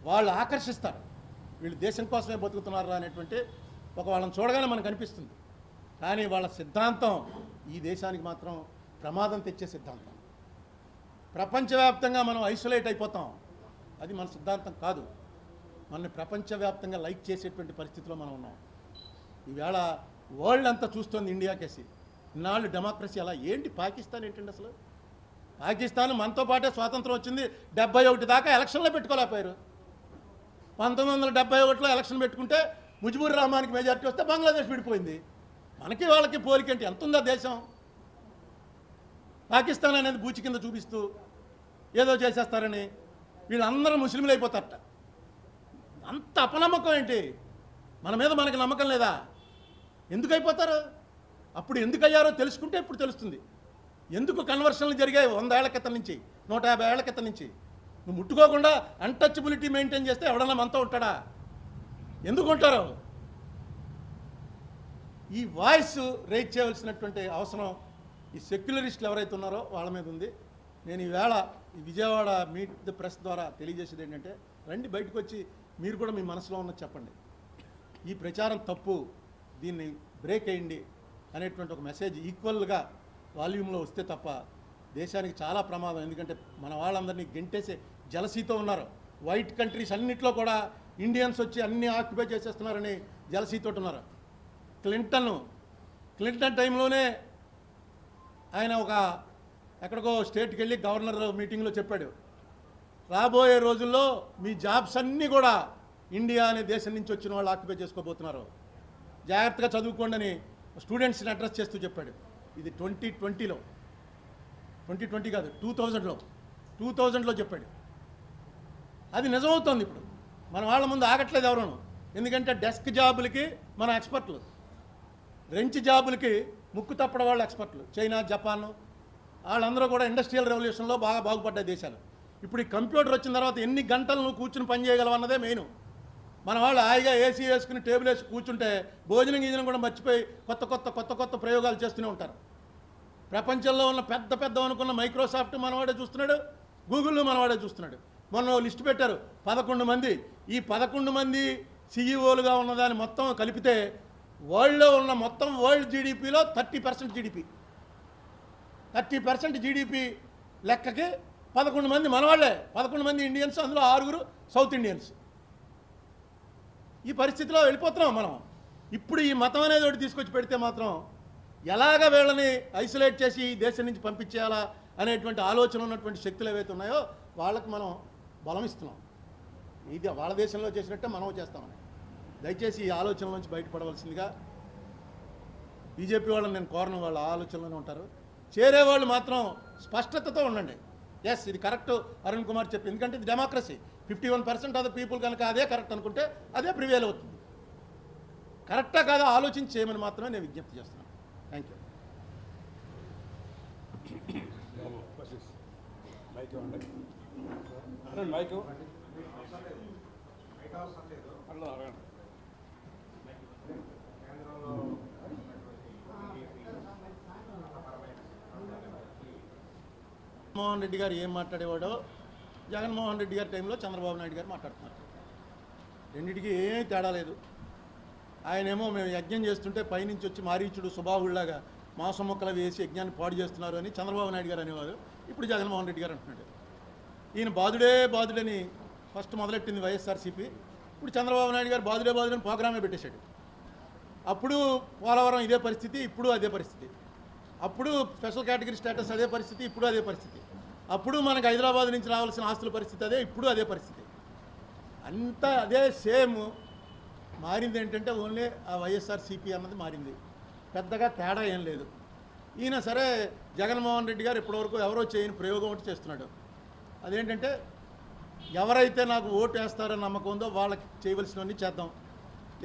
వాళ్ళు ఆకర్షిస్తారు, వీళ్ళు దేశం కోసమే బతుకుతున్నారు అనేటువంటి ఒక వాళ్ళని చూడగానే మనకు అనిపిస్తుంది. కానీ వాళ్ళ సిద్ధాంతం ఈ దేశానికి మాత్రం ప్రమాదం తెచ్చే సిద్ధాంతం. ప్రపంచవ్యాప్తంగా మనం ఐసోలేట్ అయిపోతాం, అది మన సిద్ధాంతం కాదు. మనల్ని ప్రపంచవ్యాప్తంగా లైక్ చేసేటువంటి పరిస్థితిలో మనం ఉన్నాం. ఈవేళ వరల్డ్ అంతా చూస్తుంది ఇండియా కేసి. ఇన్నాళ్ళు డెమోక్రసీ అలా ఏంటి? పాకిస్తాన్ ఏంటండి అసలు? పాకిస్తాన్ మనతో పాటే స్వాతంత్రం వచ్చింది, 71 దాకా ఎలక్షన్లో పెట్టుకోలేకపోయారు. 1971లో ఎలక్షన్ పెట్టుకుంటే ముజిబుర్ రహమాన్కి మెజారిటీ వస్తే బంగ్లాదేశ్ విడిపోయింది. మనకి వాళ్ళకి పోలికేంటి? ఎంత ఉందా దేశం? పాకిస్తాన్ అనేది బూచి కింద చూపిస్తూ ఏదో చేసేస్తారని వీళ్ళందరూ ముస్లింలు అయిపోతారట. అంత అపనమ్మకం ఏంటి? మన మీద మనకి నమ్మకం లేదా? ఎందుకు అయిపోతారు? అప్పుడు ఎందుకు అయ్యారో తెలుసుకుంటే ఇప్పుడు తెలుస్తుంది. ఎందుకు కన్వర్షన్లు జరిగాయి 100 ఏళ్ల క్రితం నుంచి, 150 ఏళ్ల క్రితం నుంచి. నువ్వు ముట్టుకోకుండా అన్టచబిలిటీ మెయింటైన్ చేస్తే ఎవడన్నా మనతో ఉంటాడా? ఎందుకు ఉంటారు? ఈ వాయిస్ రైజ్ చేయవలసినటువంటి అవసరం ఈ సెక్యులరిస్టులు ఎవరైతే ఉన్నారో వాళ్ళ మీద ఉంది. నేను ఈవేళ ఈ విజయవాడ మీట్ ద ప్రెస్ ద్వారా తెలియజేసేది ఏంటంటే, రండి బయటకు వచ్చి మీరు కూడా మీ మనసులో ఉన్నది చెప్పండి. ఈ ప్రచారం తప్పు, దీన్ని బ్రేక్ అయ్యండి అనేటువంటి ఒక మెసేజ్ ఈక్వల్గా వాల్యూమ్లో వస్తే తప్ప దేశానికి చాలా ప్రమాదం. ఎందుకంటే మన వాళ్ళందరినీ గెంటేసే జలసీతో ఉన్నారు. వైట్ కంట్రీస్ అన్నింటిలో కూడా ఇండియన్స్ వచ్చి అన్నీ ఆక్యుపై చేసేస్తున్నారని జలసీతో ఉన్నారు. క్లింటన్ టైంలోనే ఆయన ఒక ఎక్కడికో స్టేట్కి వెళ్ళి గవర్నర్ మీటింగ్లో చెప్పాడు, రాబోయే రోజుల్లో మీ జాబ్స్ అన్నీ కూడా ఇండియా అనే దేశం నుంచి వచ్చిన వాళ్ళు ఆక్యుపై చేసుకోబోతున్నారు, జాగ్రత్తగా చదువుకోండి అని స్టూడెంట్స్ని అడ్రస్ చేస్తూ చెప్పాడు. ఇది 2020లో, 2020 కాదు 2000లో చెప్పాడు. అది నిజమవుతోంది. ఇప్పుడు మన వాళ్ళ ముందు ఆగట్లేదు ఎవరును. ఎందుకంటే డెస్క్ జాబులకి మన ఎక్స్పర్ట్లు, రెంచ్ జాబులకి ముక్కు తప్పడ వాళ్ళు ఎక్స్పర్ట్లు. చైనా, జపాన్ వాళ్ళందరూ కూడా ఇండస్ట్రియల్ రెవల్యూషన్లో బాగా బాగుపడ్డాయి దేశాలు. ఇప్పుడు ఈ కంప్యూటర్ వచ్చిన తర్వాత ఎన్ని గంటలు నువ్వు కూర్చుని పని చేయగలవు అన్నదే మెయిన్. మన వాళ్ళు హాయిగా ఏసీ వేసుకుని టేబుల్ వేసి కూర్చుంటే భోజనం కూడా మర్చిపోయి కొత్త ప్రయోగాలు చేస్తూనే ఉంటారు. ప్రపంచంలో ఉన్న పెద్ద అనుకున్న మైక్రోసాఫ్ట్ మనవాడే చూస్తున్నాడు, గూగుల్ మనవాడే చూస్తున్నాడు. మొన్న లిస్ట్ పెట్టారు 11 మంది. ఈ 11 మంది సీఈఓలుగా ఉన్నదాన్ని మొత్తం కలిపితే వరల్డ్లో ఉన్న మొత్తం వరల్డ్ జీడిపిలో 30% జీడిపి లెక్కకి 11 మంది మనవాళ్లే. 11 మంది ఇండియన్స్, అందులో 6 సౌత్ ఇండియన్స్. ఈ పరిస్థితిలో వెళ్ళిపోతున్నాం మనం. ఇప్పుడు ఈ మతం అనేది ఒకటి తీసుకొచ్చి పెడితే మాత్రం ఎలాగ వీళ్ళని ఐసోలేట్ చేసి దేశం నుంచి పంపించేయాలా అనేటువంటి ఆలోచన ఉన్నటువంటి శక్తులు ఏవైతే ఉన్నాయో వాళ్ళకి మనం బలం ఇస్తున్నాం. ఇది వాళ్ళ దేశంలో చేసినట్టే మనం చేస్తామని. దయచేసి ఈ ఆలోచనల నుంచి బయటపడవలసిందిగా బీజేపీ వాళ్ళని నేను కోరను. వాళ్ళ ఆలోచనలోనే ఉంటారు. చేరేవాళ్ళు మాత్రం స్పష్టతతో ఉండండి. ఎస్, ఇది కరెక్ట్ అరుణ్ కుమార్ చెప్పి, ఎందుకంటే ఇది డెమోక్రసీ. 51% ఆఫ్ ద పీపుల్ కనుక అదే కరెక్ట్ అనుకుంటే అదే ప్రివేల్ అవుతుంది. కరెక్టా కాదా ఆలోచించి చేయమని మాత్రమే నేను విజ్ఞప్తి చేస్తున్నాను. Thank you. జగన్మోహన్ రెడ్డి గారు ఏం మాట్లాడేవాడో జగన్మోహన్ రెడ్డి గారి టైంలో చంద్రబాబు నాయుడు గారు మాట్లాడుతున్నారు. రెండింటికి ఏమీ తేడా లేదు. ఆయనేమో మేము యజ్ఞం చేస్తుంటే పైనుంచి వచ్చి మారీచుడు సుబాహుళ్లాగా మాంసం మొక్కలు వేసి యజ్ఞాన్ని పాడు చేస్తున్నారు అని చంద్రబాబు నాయుడు గారు అనేవారు. ఇప్పుడు జగన్మోహన్ రెడ్డి గారు అంటున్నాడు. ఈయన బాదుడని ఫస్ట్ మొదలెట్టింది వైఎస్ఆర్సీపీ. ఇప్పుడు చంద్రబాబు నాయుడు గారు బాదుడని ప్రోగ్రామే పెట్టేశాడు. అప్పుడు పోలవరం ఇదే పరిస్థితి, ఇప్పుడు అదే పరిస్థితి. అప్పుడు స్పెషల్ కేటగిరీ స్టేటస్ అదే పరిస్థితి, ఇప్పుడు అదే పరిస్థితి. అప్పుడు మనకు హైదరాబాద్ నుంచి రావాల్సిన ఆస్తుల పరిస్థితి అదే, ఇప్పుడు అదే పరిస్థితి. అంతా అదే సేమ్. మారింది ఏంటంటే ఓన్లీ ఆ వైఎస్ఆర్సీపీ అన్నది మారింది. పెద్దగా తేడా ఏం లేదు. ఈయన సరే జగన్మోహన్ రెడ్డి గారు ఇప్పటివరకు ఎవరో చేయని ప్రయోగం ఒకటి చేస్తున్నాడు. అదేంటంటే ఎవరైతే నాకు ఓటు వేస్తారని నమ్మకం ఉందో వాళ్ళకి చేయవలసినవన్నీ చేద్దాం,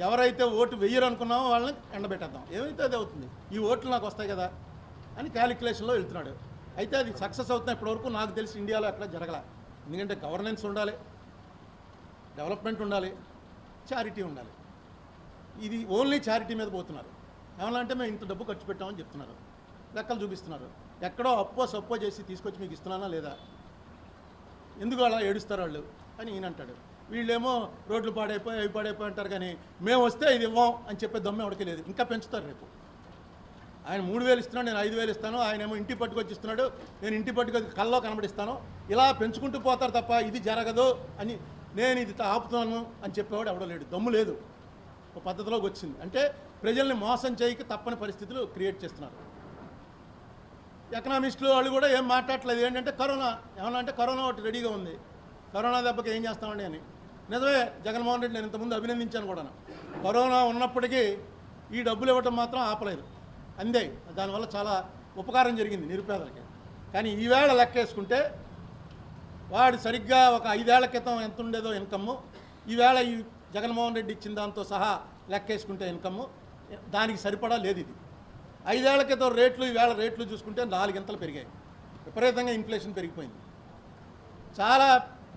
ఎవరైతే ఓటు వెయ్యరు అనుకున్నామో వాళ్ళని ఎండబెట్టేద్దాం, ఏమైతే అది అవుతుంది, ఈ ఓట్లు నాకు వస్తాయి కదా అని క్యాలిక్యులేషన్లో వెళ్తున్నాడు. అయితే అది సక్సెస్ అవుతున్నా ఇప్పటివరకు నాకు తెలిసి ఇండియాలో అక్కడ జరగల. ఎందుకంటే గవర్నెన్స్ ఉండాలి, డెవలప్మెంట్ ఉండాలి, చారిటీ ఉండాలి. ఇది ఓన్లీ చారిటీ మీద పోతున్నారు. ఏమన్నా అంటే మేము ఇంత డబ్బు ఖర్చు పెట్టామని చెప్తున్నారు, లెక్కలు చూపిస్తున్నారు. ఎక్కడో సప్పో చేసి తీసుకొచ్చి మీకు ఇస్తున్నానా లేదా, ఎందుకు అలా ఏడుస్తారు వాళ్ళు అని ఈయన అంటాడు. వీళ్ళేమో రోడ్లు పాడైపోయి అవి పాడైపోయి అంటారు. కానీ మేము వస్తే ఇది ఇవ్వం అని చెప్పే దమ్మే ఎవరికి లేదు. ఇంకా పెంచుతారు. రేపు ఆయన 3000 ఇస్తున్నాడు, నేను 5000 ఇస్తాను. ఆయనేమో ఇంటి పట్టుకొచ్చి ఇస్తున్నాడు, నేను ఇంటి పట్టుకొచ్చి కల్లో కనబడిస్తాను. ఇలా పెంచుకుంటూ పోతారు తప్ప ఇది జరగదు అని, నేను ఇది ఆపుతాను అని చెప్పేవాడు ఎవడో లేడు. దమ్ము లేదు. ఒక పద్ధతిలోకి వచ్చింది. అంటే ప్రజల్ని మోసం చేయక తప్పని పరిస్థితులు క్రియేట్ చేస్తున్నారు. ఎకనామిస్టులు వాళ్ళు కూడా ఏం మాట్లాడట్లేదు. ఏంటంటే కరోనా, ఏమన్నా అంటే కరోనా ఒకటి రెడీగా ఉంది, కరోనా దెబ్బకి ఏం చేస్తామండి అని. నిజమే, జగన్మోహన్ రెడ్డి నేను ఇంతకుముందు అభినందించాను కూడా. కరోనా ఉన్నప్పటికీ ఈ డబ్బులు ఇవ్వటం మాత్రం ఆపలేదు. అందే, దానివల్ల చాలా ఉపకారం జరిగింది నిరుపేదలకి. కానీ ఈవేళ లెక్క వేసుకుంటే వాడు సరిగ్గా ఒక 5 ఏళ్ల క్రితం ఎంత ఉండేదో ఇన్కమ్ ఈవేళ ఈ జగన్మోహన్ రెడ్డి ఇచ్చిన దాంతో సహా లెక్కేసుకుంటే ఇన్కమ్ దానికి సరిపడా లేదు. ఇది 5 ఏళ్ల క్రితం రేట్లు ఈవేళ రేట్లు చూసుకుంటే 4 ఇంతలు పెరిగాయి. విపరీతంగా ఇన్ఫ్లేషన్ పెరిగిపోయింది. చాలా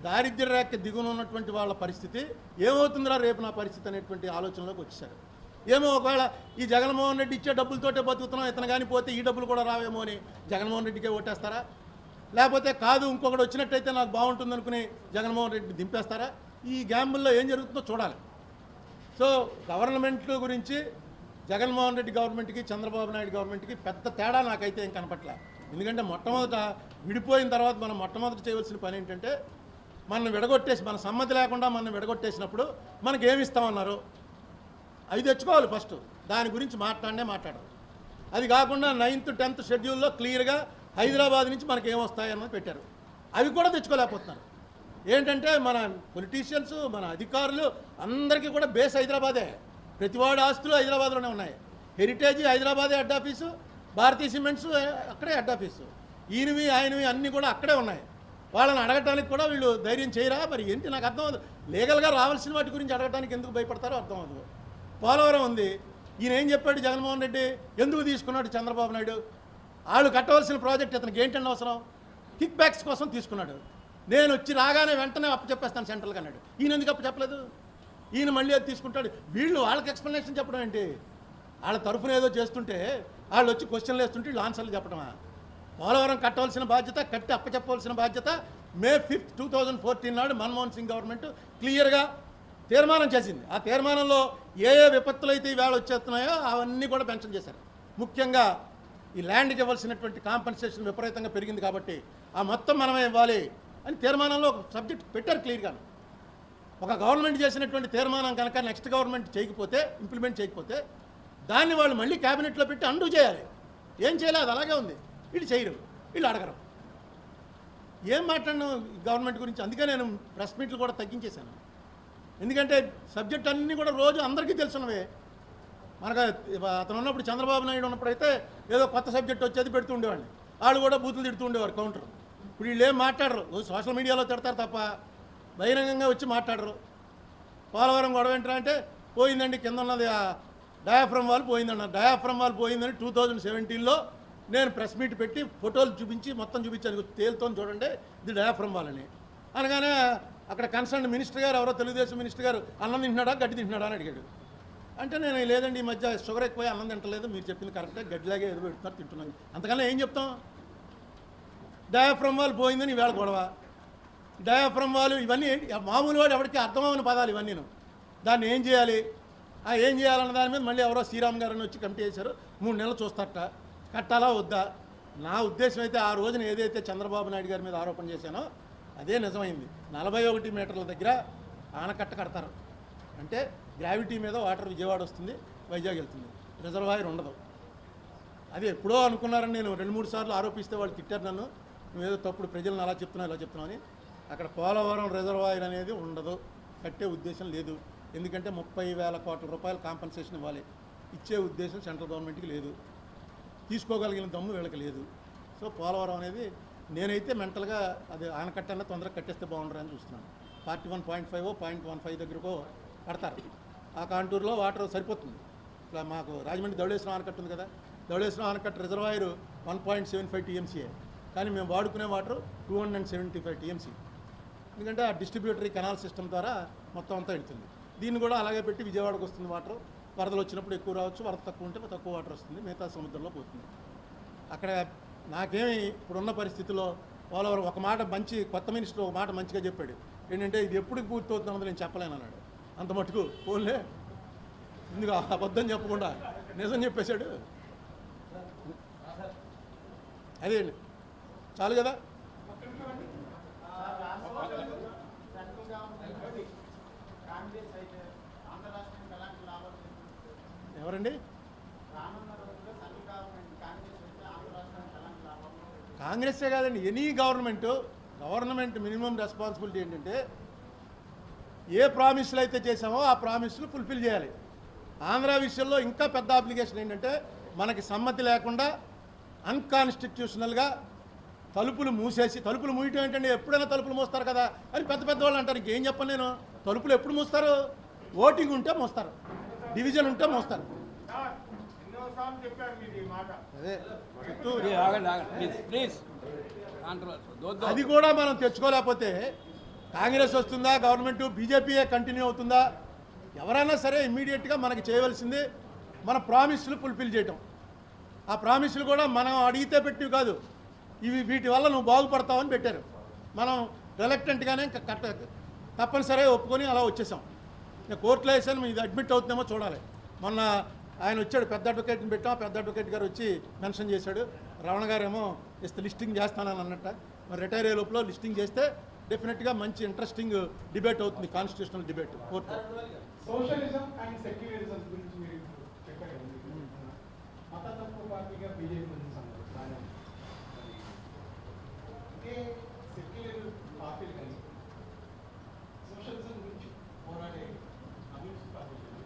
దారిద్ర్య రేఖ దిగున ఉన్నటువంటి వాళ్ళ పరిస్థితి ఏమవుతుందిరా రేపు నా పరిస్థితి అనేటువంటి ఆలోచనలోకి వచ్చేసారు. ఏమో ఒకవేళ ఈ జగన్మోహన్ రెడ్డి ఇచ్చే డబ్బులతోటే బతుకుతున్నాం, ఇతను కానీ పోతే ఈ డబ్బులు కూడా రావేమో అని జగన్మోహన్ రెడ్డికే ఓటేస్తారా? లేకపోతే కాదు ఇంకొకటి వచ్చినట్టయితే నాకు బాగుంటుంది అనుకుని జగన్మోహన్ రెడ్డి దింపేస్తారా? ఈ గ్యాంబుల్లో ఏం జరుగుతుందో చూడాలి. సో గవర్నమెంట్లు గురించి జగన్మోహన్ రెడ్డి గవర్నమెంట్కి చంద్రబాబు నాయుడు గవర్నమెంట్కి పెద్ద తేడా నాకైతే ఏం కనపట్లే. ఎందుకంటే మొట్టమొదట విడిపోయిన తర్వాత మనం మొట్టమొదట చేయవలసిన పని ఏంటంటే మనం విడగొట్టేసి మన సమ్మతి లేకుండా మనం విడగొట్టేసినప్పుడు మనకి ఏమి ఇస్తామన్నారు అవి తెచ్చుకోవాలి ఫస్ట్. దాని గురించి మాట్లాడరు. అది కాకుండా 9th 10th షెడ్యూల్లో క్లియర్గా హైదరాబాద్ నుంచి మనకి ఏమొస్తాయన్నది పెట్టారు. అవి కూడా తెచ్చుకోలేకపోతున్నారు. ఏంటంటే మన పొలిటీషియన్స్ మన అధికారులు అందరికీ కూడా బేస్ హైదరాబాదే. ప్రతివాడి ఆస్తులు హైదరాబాద్లోనే ఉన్నాయి. హెరిటేజ్ హైదరాబాదే హెడ్ ఆఫీసు, భారతీయ సిమెంట్స్ అక్కడే హెడ్ ఆఫీసు, ఈయనవి ఆయనవి అన్నీ కూడా అక్కడే ఉన్నాయి. వాళ్ళని అడగటానికి కూడా వీళ్ళు ధైర్యం చేయరా? మరి ఏంటి నాకు అర్థం అవ్వదు. లీగల్గా రావాల్సిన వాటి గురించి అడగటానికి ఎందుకు భయపడతారో అర్థం అవ్వదు. పోలవరం ఉంది, ఈయన ఏం చెప్పాడు జగన్మోహన్ రెడ్డి, ఎందుకు తీసుకున్నాడు చంద్రబాబు నాయుడు? వాళ్ళు కట్టవలసిన ప్రాజెక్ట్ ఇతనికి ఏంటండి అవసరం? కిక్ బ్యాక్స్ కోసం తీసుకున్నాడు. నేను వచ్చి రాగానే వెంటనే అప్పచెప్పేస్తాను సెంట్రల్గా అన్నాడు. ఈయన ఎందుకు అప్పచెప్పలేదు? ఈయన మళ్ళీ అది తీసుకుంటాడు. వీళ్ళు వాళ్ళకి ఎక్స్ప్లెనేషన్ చెప్పడం ఏంటి? వాళ్ళ తరఫున ఏదో చేస్తుంటే వాళ్ళు వచ్చి క్వశ్చన్లు వేస్తుంటే వీళ్ళు ఆన్సర్లు చెప్పడమా? పోలవరం కట్టవలసిన బాధ్యత, కట్టి అప్పచెప్పవలసిన బాధ్యత May 5th 2014 నాడు మన్మోహన్ సింగ్ గవర్నమెంట్ క్లియర్గా తీర్మానం చేసింది. ఆ తీర్మానంలో ఏ విపత్తులు అయితే ఈవేళ వచ్చేస్తున్నాయో అవన్నీ కూడా మెన్షన్ చేశారు. ముఖ్యంగా ఈ ల్యాండ్కి ఇవ్వాల్సినటువంటి కాంపెన్సేషన్ విపరీతంగా పెరిగింది కాబట్టి ఆ మొత్తం మనమే ఇవ్వాలి అని తీర్మానంలో ఒక సబ్జెక్ట్ పెట్టారు క్లియర్గా. ఒక గవర్నమెంట్ చేసినటువంటి తీర్మానం కనుక నెక్స్ట్ గవర్నమెంట్ చేయకపోతే, ఇంప్లిమెంట్ చేయకపోతే దాన్ని వాళ్ళు మళ్ళీ క్యాబినెట్లో పెట్టి అండూ చేయాలి. ఏం చేయాలి? అది అలాగే ఉంది. వీళ్ళు చేయరు, వీళ్ళు అడగరు. ఏం మాట్లాడను గవర్నమెంట్ గురించి. అందుకే నేను ప్రెస్ మీట్లు కూడా తగ్గించేశాను. ఎందుకంటే సబ్జెక్ట్ అన్నీ కూడా రోజు అందరికీ తెలుసున్నవే. మనకు అతను ఉన్నప్పుడు చంద్రబాబు నాయుడు ఉన్నప్పుడు అయితే ఏదో కొత్త సబ్జెక్ట్ వచ్చేది పెడుతూ ఉండేవాడిని. వాళ్ళు కూడా బూతులు తిడుతూ ఉండేవారు కౌంటర్. ఇప్పుడు వీళ్ళు ఏం మాట్లాడరు, సోషల్ మీడియాలో తిడతారు తప్ప బహిరంగంగా వచ్చి మాట్లాడరు. పోలవరం గొడవ ఏంటంటే అంటే పోయిందండి, కింద ఉన్నది డయాఫ్రమ్ వాల్ పోయిందన్నారు. డయాఫ్రమ్ వాల్ పోయిందని 2017లో నేను ప్రెస్ మీట్ పెట్టి ఫోటోలు చూపించి మొత్తం చూపించాను. తేలుతోని చూడండి ఇది డయాఫ్రమ్ వాల్ అని అనగానే అక్కడ కన్సర్న్ మినిస్టర్ గారు, ఎవరో తెలుగుదేశం మినిస్టర్ గారు, అన్నం తింటున్నాడా గడ్డి తింటున్నాడా అని అడిగాడు. అంటే నేను లేదండి ఈ మధ్య షుగర్ ఎక్కువ అన్నం తింటలేదు, మీరు చెప్పింది కరెక్టే, గడ్డిలాగే ఎదురు పెడుతున్నారు తింటున్నాను. అంతకన్నా ఏం చెప్తాం? డయాఫ్రమ్ వాల్ పోయిందని ఈవేళ గొడవ. డయాఫ్రమ్ వాల్ ఇవన్నీ మామూలు వాడు ఎవరికి అర్థమవున పదాలు ఇవన్నీ. దాన్ని ఏం చేయాలి, ఏం చేయాలన్న దాని మీద మళ్ళీ ఎవరో శ్రీరామ్ గారిని వచ్చి కమిటీ చేశారు. 3 నెలలు చూస్తారట, కట్టాలా వద్దా? నా ఉద్దేశం అయితే ఆ రోజున ఏదైతే చంద్రబాబు నాయుడు గారి మీద ఆరోపణ చేశానో అదే నిజమైంది. 41 మీటర్ల దగ్గర ఆనకట్ట కడతారు అంటే గ్రావిటీ మీద వాటర్ విజయవాడ వస్తుంది, వైజాగ్ వెళ్తుంది, రిజర్వాయర్ ఉండదు. అది ఎప్పుడో అనుకున్నారని నేను 2-3 సార్లు ఆరోపిస్తే వాళ్ళు తిట్టారు నన్ను, నువ్వేదో తప్పుడు ప్రజలను అలా చెప్తున్నావు ఇలా చెప్తున్నావు అని. అక్కడ పోలవరం రిజర్వాయర్ అనేది ఉండదు, కట్టే ఉద్దేశం లేదు. ఎందుకంటే 30,000 కోట్ల రూపాయలు కాంపెన్సేషన్ ఇవ్వాలి. ఇచ్చే ఉద్దేశం సెంట్రల్ గవర్నమెంట్కి లేదు, తీసుకోగలిగిన దమ్ము వీళ్ళకి లేదు. సో పోలవరం అనేది నేనైతే మెంటల్గా అది ఆనకట్టన్నా తొందరగా కట్టేస్తే బాగుండరని చూస్తున్నాను. 41.5 0.15 దగ్గరకో కడతారు. ఆ కాంటూర్లో వాటర్ సరిపోతుంది. ఇట్లా మాకు రాజమండ్రి ధవళేశ్వరం ఆనకట్ట ఉంది కదా, ధవళేశ్వరం ఆనకట్ట రిజర్వాయర్ 1.75 TMCA, కానీ మేము వాడుకునే వాటర్ 275 TMC. ఎందుకంటే ఆ డిస్ట్రిబ్యూటరీ కెనాల్ సిస్టమ్ ద్వారా మొత్తం అంతా వెళ్తుంది. దీన్ని కూడా అలాగే పెట్టి విజయవాడకు వస్తుంది వాటర్. వరదలు వచ్చినప్పుడు ఎక్కువ రావచ్చు, వరద తక్కువ ఉంటే తక్కువ వాటర్ వస్తుంది, మిగతా సముద్రంలో పోతుంది. అక్కడ నాకేమి ఇప్పుడున్న పరిస్థితుల్లో పోలవరం ఒక మాట మంచి కొత్త మినిస్టర్ ఒక మాట మంచిగా చెప్పాడు. ఏంటంటే ఇది ఎప్పుడు పూర్తవుతుందో నేను చెప్పలేను అన్నాడు. అంత మటుకు పోన్లే, ఎందుకు అబద్ధం చెప్పకుండా నిజం చెప్పేశాడు. అదే చాలు కదా. ఎవరండి? కాంగ్రెస్సే కాదండి, ఎనీ గవర్నమెంట్ మినిమం రెస్పాన్సిబిలిటీ ఏంటంటే ఏ ప్రామిస్లు అయితే చేసామో ఆ ప్రామిస్లు ఫుల్ఫిల్ చేయాలి. ఆంధ్ర విషయంలో ఇంకా పెద్ద అప్లికేషన్ ఏంటంటే మనకి సమ్మతి లేకుండా అన్కాన్స్టిట్యూషనల్గా తలుపులు మూసేసి, తలుపులు మూయటం ఏంటంటే ఎప్పుడైనా తలుపులు మూస్తారు కదా అని పెద్ద వాళ్ళు అంటారు. ఇంకేం చెప్పను నేను. తలుపులు ఎప్పుడు మూస్తారు? ఓటింగ్ ఉంటే మోస్తారు, డివిజన్ ఉంటే మోస్తారు. అదే అది కూడా మనం తెచ్చుకోలేకపోతే కాంగ్రెస్ వస్తుందా, గవర్నమెంట్ బీజేపీయే కంటిన్యూ అవుతుందా? ఎవరైనా సరే ఇమ్మీడియట్గా మనకి చేయవలసింది మన ప్రామిస్లు ఫుల్ఫిల్ చేయటం. ఆ ప్రామిస్లు కూడా మనం అడిగితే పెట్టివి కాదు, ఇవి వీటి వల్ల నువ్వు బాగుపడతావని పెట్టారు. మనం రిలక్టెంట్గానే ఇంకా తప్పనిసరిగా ఒప్పుకొని అలా వచ్చేసాం. నేను కోర్టులో వేసాను, ఇది అడ్మిట్ అవుతుందేమో చూడాలి. మొన్న ఆయన వచ్చాడు, పెద్ద అడ్వకేట్ని పెట్టాం, పెద్ద అడ్వకేట్ గారు వచ్చి మెన్షన్ చేశాడు. రమణ గారు ఏమో ఇస్తే లిస్టింగ్ చేస్తానని అన్నట్ట. మరి రిటైర్ అయ్యే లోపల లిస్టింగ్ చేస్తే డెఫినెట్గా మంచి ఇంట్రెస్టింగ్ డిబేట్ అవుతుంది, కాన్స్టిట్యూషనల్ డిబేట్ కోర్టులో. సోషలిజం అండ్ సెక్యులరిజం గురించి మీరు చెప్పారు. మతతత్వ పార్టీగా బీజేపీ ఉంది సంగతి. ఇదే సెక్యులర్ పార్టీలు కానీ సోషలిజం గురించి పోరాడే కమ్యూనిస్ట్ పార్టీలు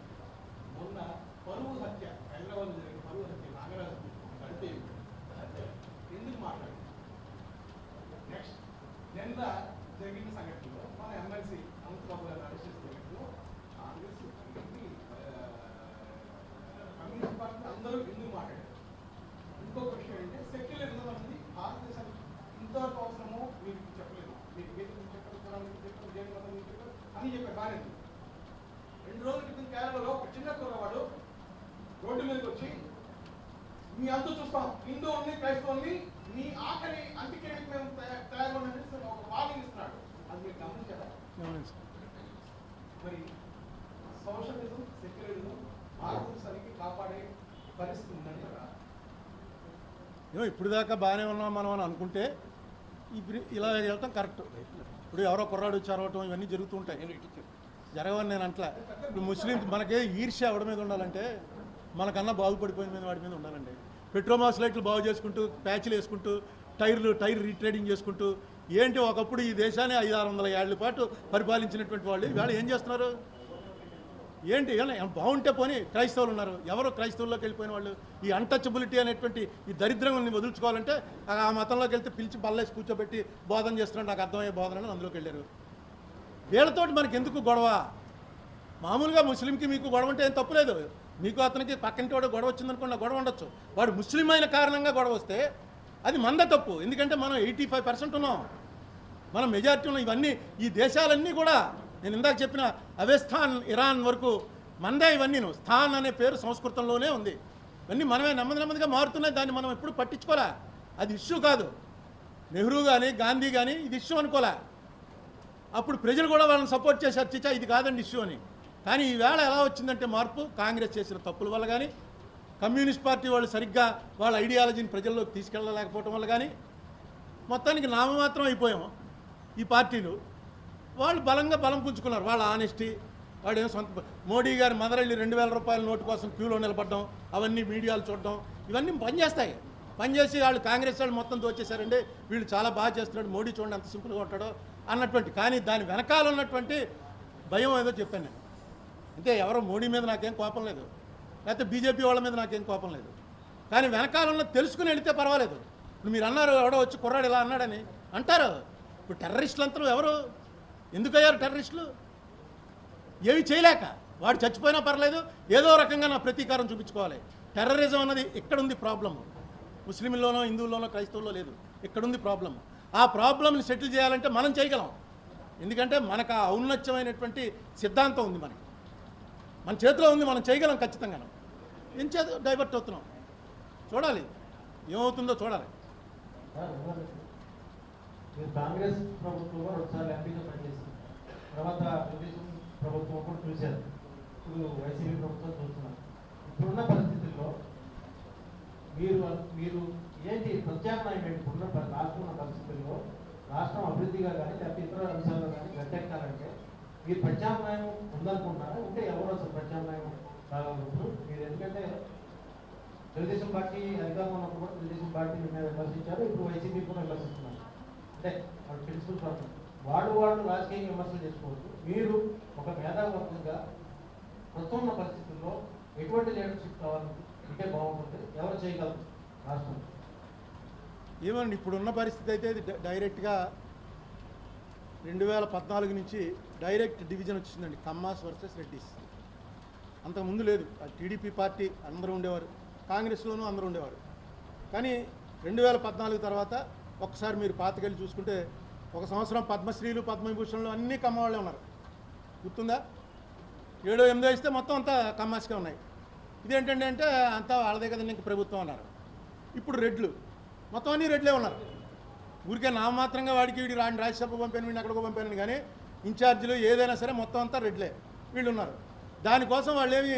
మొన్న పరువు హత్య, హైదరాబాద్ జరిగిన పరువు హత్య నాగరాజు గడిపే ఎందుకు మాట్లాడారు? నెక్స్ట్ నిన్న జరిగిన సంఘటనలో మన ఎమ్మెల్సీ అనంతబాబు గారు అరెస్ట్ చేసిన సంఘటనలో కాంగ్రెస్ కమ్యూనిస్ట్ పార్టీ అందరూ ఎందుకు మాట్లాడారు? ఇంకొక విషయం ఏంటంటే సెక్యులరిజం అనేది భారతదేశానికి ఇంతవరకు అవసరమో మీకు చెప్పలేదు. మీకు చెప్పడం చెప్పారు అని చెప్పారు. బాగానే 2 రోజుల క్రితం కేరళలో ఒక చిన్న కుర్రవాడు రోడ్డు మీదకి వచ్చి మీ అంతు చూస్తాం, హిందువుల్ని క్రైస్తవుల్ని మీ ఆఖరి అంత్యక్రియకి మేము తయారు ఒక వార్నింగ్ ఇస్తున్నాడు. అది మీరు గమనించారా? మరి సోషలిజం సెక్యులరిజం భారతదేశానికి కాపాడే పరిస్థితి ఉందని కదా. ఇప్పుడు దాకా బాగానే ఉన్నాం మనం అని అనుకుంటే ఇప్పుడు ఇలా వెళ్ళటం కరెక్ట్. ఇప్పుడు ఎవరో కుర్రాడు వచ్చి అరవటం ఇవన్నీ జరుగుతూ ఉంటాయి, జరగవని నేను అంటలా. ఇప్పుడు ముస్లిం మనకే ఈర్ష్య ఎవడి మీద ఉండాలంటే మనకన్నా బాగుపడిపోయిన మీద వాడి మీద ఉండాలండి. పెట్రోమాస్ లైట్లు బాగు చేసుకుంటూ, ప్యాచ్లు వేసుకుంటూ, టైర్ రీట్రేడింగ్ చేసుకుంటూ, ఏంటి ఒకప్పుడు ఈ దేశాన్ని 500-600 ఏళ్ల పాటు పరిపాలించినటువంటి వాళ్ళు ఇవాళ ఏం చేస్తున్నారు? ఏంటి బాగుంటే పోనీ క్రైస్తవులు ఉన్నారు, ఎవరు క్రైస్తవుల్లోకి వెళ్ళిపోయిన వాళ్ళు? ఈ అన్టచబిలిటీ అనేటువంటి ఈ దరిద్రాన్ని వదులుచుకోవాలంటే ఆ మతంలోకి వెళ్తే పిలిచి బల్లేసి కూర్చోబెట్టి బోధన చేస్తున్నాడు, నాకు అర్థమయ్యే బోధనని అందులోకి వెళ్ళారు. వీళ్ళతోటి మనకి ఎందుకు గొడవ? మామూలుగా ముస్లింకి మీకు గొడవ అంటే ఏం తప్పులేదు. మీకు అతనికి పక్కింటి వాడు గొడవ వచ్చిందనుకోండి, గొడవ ఉండొచ్చు. వాడు ముస్లిం అయిన కారణంగా గొడవ వస్తే అది మంద తప్పు. ఎందుకంటే మనం 85% ఉన్నాం, మనం మెజారిటీ ఉన్నాం. ఇవన్నీ ఈ దేశాలన్నీ కూడా నేను ఇందాక చెప్పిన అవెస్థాన్, ఇరాన్ వరకు మందే ఇవన్నీ. స్థాన్ అనే పేరు సంస్కృతంలోనే ఉంది. ఇవన్నీ మనమే నెమ్మదిగా మారుతున్నాయి, దాన్ని మనం ఎప్పుడు పట్టించుకోలే. అది ఇష్యూ కాదు. నెహ్రూ కానీ గాంధీ కానీ ఇది ఇష్యూ అనుకోలే. అప్పుడు ప్రజలు కూడా వాళ్ళని సపోర్ట్ చేశారు, చిచ్చా ఇది కాదండి ఇష్యూ అని. కానీ ఈవేళ ఎలా వచ్చిందంటే మార్పు కాంగ్రెస్ చేసిన తప్పుల వల్ల కానీ, కమ్యూనిస్ట్ పార్టీ వాళ్ళు సరిగ్గా వాళ్ళ ఐడియాలజీని ప్రజల్లోకి తీసుకెళ్ళలేకపోవటం వల్ల కానీ, మొత్తానికి నామమాత్రం అయిపోయాం. ఈ పార్టీలు వాళ్ళు బలం పుంజుకున్నారు. వాళ్ళ ఆనెస్టీ, వాడు ఏమో సొంత మోడీ గారి మదరెళ్ళి 2000 రూపాయల నోటు కోసం క్యూలో నిలబడడం, అవన్నీ మీడియాలు చూడడం, ఇవన్నీ పనిచేస్తాయి. పనిచేసి వాళ్ళు కాంగ్రెస్ వాళ్ళు మొత్తం దోచేశారండి, వీళ్ళు చాలా బాగా చేస్తున్నాడు, మోడీ చూడండి అంత సింపుల్గా ఉంటాడో అన్నటువంటి. కానీ దాని వెనకాల ఉన్నటువంటి భయం ఏదో చెప్పాను నేను. అంటే ఎవరో మోడీ మీద నాకేం కోపం లేదు, లేకపోతే బీజేపీ వాళ్ళ మీద నాకేం కోపం లేదు. కానీ వెనకాల ఉన్న తెలుసుకుని వెళితే పర్వాలేదు. ఇప్పుడు మీరు అన్నారు ఎవడో వచ్చి కుర్రాడు ఇలా అన్నాడని అంటారు. ఇప్పుడు టెర్రరిస్టులు అంతా ఎవరు? ఎందుకయ్యారు టెర్రరిస్టులు? ఏమి చేయలేక. వాడు చచ్చిపోయినా పర్లేదు, ఏదో రకంగా నా ప్రతీకారం చూపించుకోవాలి. టెర్రరిజం అన్నది ఇక్కడుంది ప్రాబ్లము. ముస్లింల్లోనో, హిందువుల్లోనో, క్రైస్తవుల్లో లేదు, ఇక్కడుంది ప్రాబ్లం. ఆ ప్రాబ్లంని సెటిల్ చేయాలంటే మనం చేయగలం. ఎందుకంటే మనకు ఆ ఔన్నత్యమైనటువంటి సిద్ధాంతం ఉంది, మన చేతిలో ఉంది, మనం చేయగలం ఖచ్చితంగా. ఏం చేత డైవర్ట్ అవుతున్నాం, చూడాలి ఏమవుతుందో చూడాలి. కాంగ్రెస్ ప్రభుత్వంలో ఒకసారి ఎంపీగా పనిచేసింది, తర్వాత తెలుగుదేశం ప్రభుత్వం కూడా చూశారు, ఇప్పుడు వైసీపీ ప్రభుత్వం చూస్తున్నారు. ఇప్పుడున్న పరిస్థితుల్లో మీరు ఏంటి ప్రత్యామ్నాయం ఏంటి? ఇప్పుడున్న రాష్ట్రం ఉన్న పరిస్థితుల్లో రాష్ట్రం అభివృద్ధిగా కానీ లేకపోతే ఇతర అంశాల్లో కానీ గట్టెక్కాలంటే మీరు ప్రత్యామ్నాయం ఉందనుకుంటున్నారా? ఉంటే ఎవరు అసలు ప్రత్యామ్నాయం రాగలరు మీరు? ఎందుకంటే తెలుగుదేశం పార్టీ అధికారంలో ఉన్నప్పుడు కూడా తెలుగుదేశం పార్టీ మీద విమర్శించారు, ఇప్పుడు వైసీపీ కూడా విమర్శిస్తున్నారు. అంటే వాళ్ళ ప్రిన్సిపల్ ప్రాబ్లం వాళ్ళు రాజకీయంగా విమర్శలు చేసుకోవచ్చు. మీరు ఒక మేధావర్గంగా ప్రస్తుతం ఉన్న పరిస్థితుల్లో ఎటువంటి లీడర్షిప్ కావాలి అంటే బాగుంటుంది, ఎవరు చేయగలరు రాష్ట్రం? ఏమండి ఇప్పుడున్న పరిస్థితి అయితే డైరెక్ట్గా 2014 నుంచి డైరెక్ట్ డివిజన్ వచ్చిందండి, కమ్మాస్ వర్సెస్ రెడ్డిస్. అంతకుముందు లేదు. టీడీపీ పార్టీ అందరూ ఉండేవారు, కాంగ్రెస్లోనూ అందరూ ఉండేవారు. కానీ 2014 తర్వాత ఒకసారి మీరు పాతకెళ్ళి చూసుకుంటే ఒక సంవత్సరం పద్మశ్రీలు పద్మవిభూషణలు అన్నీ కమ్మవాళ్ళే ఉన్నారు. గుర్తుందా? 7, 8 ఇస్తే మొత్తం అంతా కమ్మాస్కే ఉన్నాయి. ఇదేంటంటే అంటే అంతా వాళ్ళదే కదండి ఇంక ప్రభుత్వం అన్నారు. ఇప్పుడు రెడ్లు మొత్తం అన్నీ రెడ్లే ఉన్నారు. ఊరికే నామాత్రంగా వాడికి వీడి రాజ్యసభ పంపాను, వీడిని అక్కడికి పంపాను, కానీ ఇన్ఛార్జీలు ఏదైనా సరే మొత్తం అంతా రెడ్లే వీళ్ళు ఉన్నారు. దానికోసం వాళ్ళు ఏమి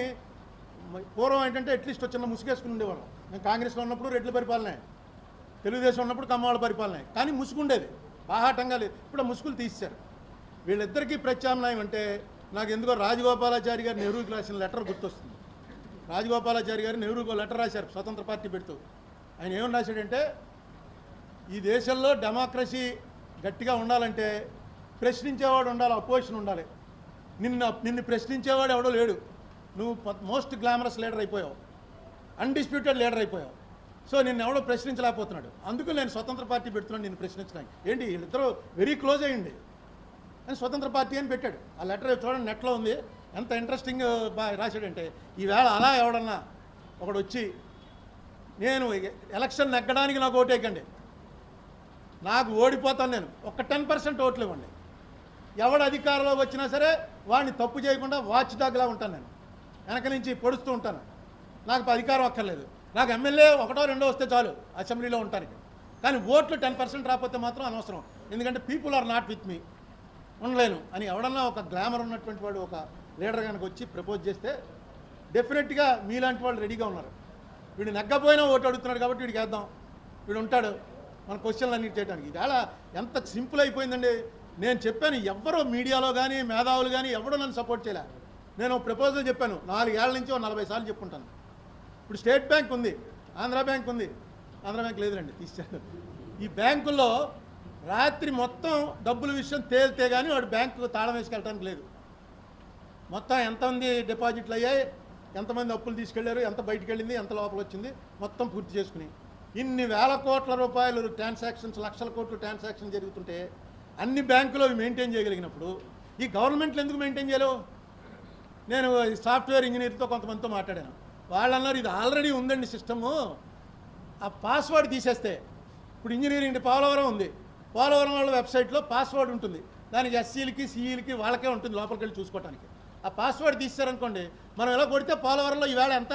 పూర్వం ఏంటంటే అట్లీస్ట్ చిన్న ముసుగేసుకుని ఉండేవాళ్ళం. నేను కాంగ్రెస్లో ఉన్నప్పుడు రెడ్ల పరిపాలనే, తెలుగుదేశం ఉన్నప్పుడు కమ్మవాళ్ళ పరిపాలనే, కానీ ముసుగుండేది బాహాటంగా లేదు. ఇప్పుడు ముసుగులు తీశారు. వీళ్ళిద్దరికీ ప్రత్యామ్నాయం అంటే నాకు ఎందుకో రాజగోపాలాచారి గారు నెహ్రూకి రాసిన లెటర్ గుర్తొస్తుంది. రాజగోపాలాచారి గారు నెహ్రూకి లెటర్ రాశారు స్వతంత్ర పార్టీ పెడుతూ. ఆయన ఏమని రాశాడంటే, ఈ దేశంలో డెమోక్రసీ గట్టిగా ఉండాలంటే ప్రశ్నించేవాడు ఉండాలి, అపోజిషన్ ఉండాలి. నిన్ను ప్రశ్నించేవాడు ఎవడో లేడు. నువ్వు మోస్ట్ గ్లామరస్ లీడర్ అయిపోయావు, అన్డిస్ప్యూటెడ్ లీడర్ అయిపోయావు. సో నిన్ను ఎవడో ప్రశ్నించలేకపోతున్నాడు. అందుకు నేను స్వతంత్ర పార్టీ పెడుతున్నాను నిన్ను ప్రశ్నించడానికి. ఏంటి వీళ్ళిద్దరూ వెరీ క్లోజ్ అయ్యింది అని స్వతంత్ర పార్టీ అని పెట్టాడు. ఆ లెటర్ చూడండి, నెట్లో ఉంది. ఎంత ఇంట్రెస్టింగ్ రాశాడంటే, ఈవేళ అలా ఎవడన్నా ఒకడు వచ్చి నేను ఎలక్షన్ నెగ్గడానికి నాకు ఓటేయకండి, నాకు ఓడిపోతాను, నేను ఒక్క 10% ఓట్లు ఇవ్వండి, ఎవడు అధికారంలో వచ్చినా సరే వాడిని తప్పు చేయకుండా వాచ్ డాగ్లా ఉంటాను, నేను వెనక నుంచి పొడుస్తూ ఉంటాను, నాకు అధికారం అక్కర్లేదు, నాకు ఎమ్మెల్యే 1, 2 వస్తే చాలు అసెంబ్లీలో ఉంటానికి, కానీ ఓట్లు 10% రాకపోతే మాత్రం అనవసరం, ఎందుకంటే people are not with me, ఉండలేను అని ఎవడన్నా ఒక గ్లామర్ ఉన్నటువంటి వాడు ఒక లీడర్ కనుక వచ్చి ప్రపోజ్ చేస్తే డెఫినెట్గా మీలాంటి వాళ్ళు రెడీగా ఉన్నారు. వీడు నెగ్గపోయినా ఓటు అడుగుతున్నాడు కాబట్టి వీడికి వేద్దాం, వీడు ఉంటాడు మన క్వశ్చన్లు అన్నిటి చేయడానికి. ఇవాళ ఎంత సింపుల్ అయిపోయిందండి. నేను చెప్పాను, ఎవరో మీడియాలో కానీ మేధావులు కానీ ఎవడో నన్ను సపోర్ట్ చేయలే. నేను ప్రపోజల్ చెప్పాను 4 ఏళ్ల నుంచి 40 సార్లు చెప్పుకుంటాను. ఇప్పుడు స్టేట్ బ్యాంక్ ఉంది, ఆంధ్ర బ్యాంక్ ఉంది, ఆంధ్ర బ్యాంక్ లేదురండి తీశాను. ఈ బ్యాంకుల్లో రాత్రి మొత్తం డబ్బుల విషయం తేలితే కానీ వాడు బ్యాంకు తాళం వేసుకెళ్ళడానికి లేదు. మొత్తం ఎంతమంది డిపాజిట్లు అయ్యాయి, ఎంతమంది అప్పులు తీసుకెళ్లారు, ఎంత బయటికి వెళ్ళింది, ఎంత లోపల వచ్చింది, మొత్తం పూర్తి చేసుకుని ఇన్ని వేల కోట్ల రూపాయలు ట్రాన్సాక్షన్స్, లక్షల కోట్లు ట్రాన్సాక్షన్ జరుగుతుంటే అన్ని బ్యాంకులు అవి మెయింటైన్ చేయగలిగినప్పుడు ఈ గవర్నమెంట్లు ఎందుకు మెయింటైన్ చేయలేవు? నేను సాఫ్ట్వేర్ ఇంజనీర్తో కొంతమందితో మాట్లాడాను. వాళ్ళు అన్నారు, ఇది ఆల్రెడీ ఉందండి సిస్టము, ఆ పాస్వర్డ్ తీసేస్తే, ఇప్పుడు ఇంజనీరింగ్ పోలవరం ఉంది, పోలవరం వాళ్ళ వెబ్సైట్లో పాస్వర్డ్ ఉంటుంది, దానికి ఎస్సీలకి సిఈలకి వాళ్ళకే ఉంటుంది లోపలికి వెళ్ళి చూసుకోవడానికి. ఆ పాస్వర్డ్ తీసారనుకోండి, మనం ఎలా కొడితే పోలవరంలో ఈవేళ ఎంత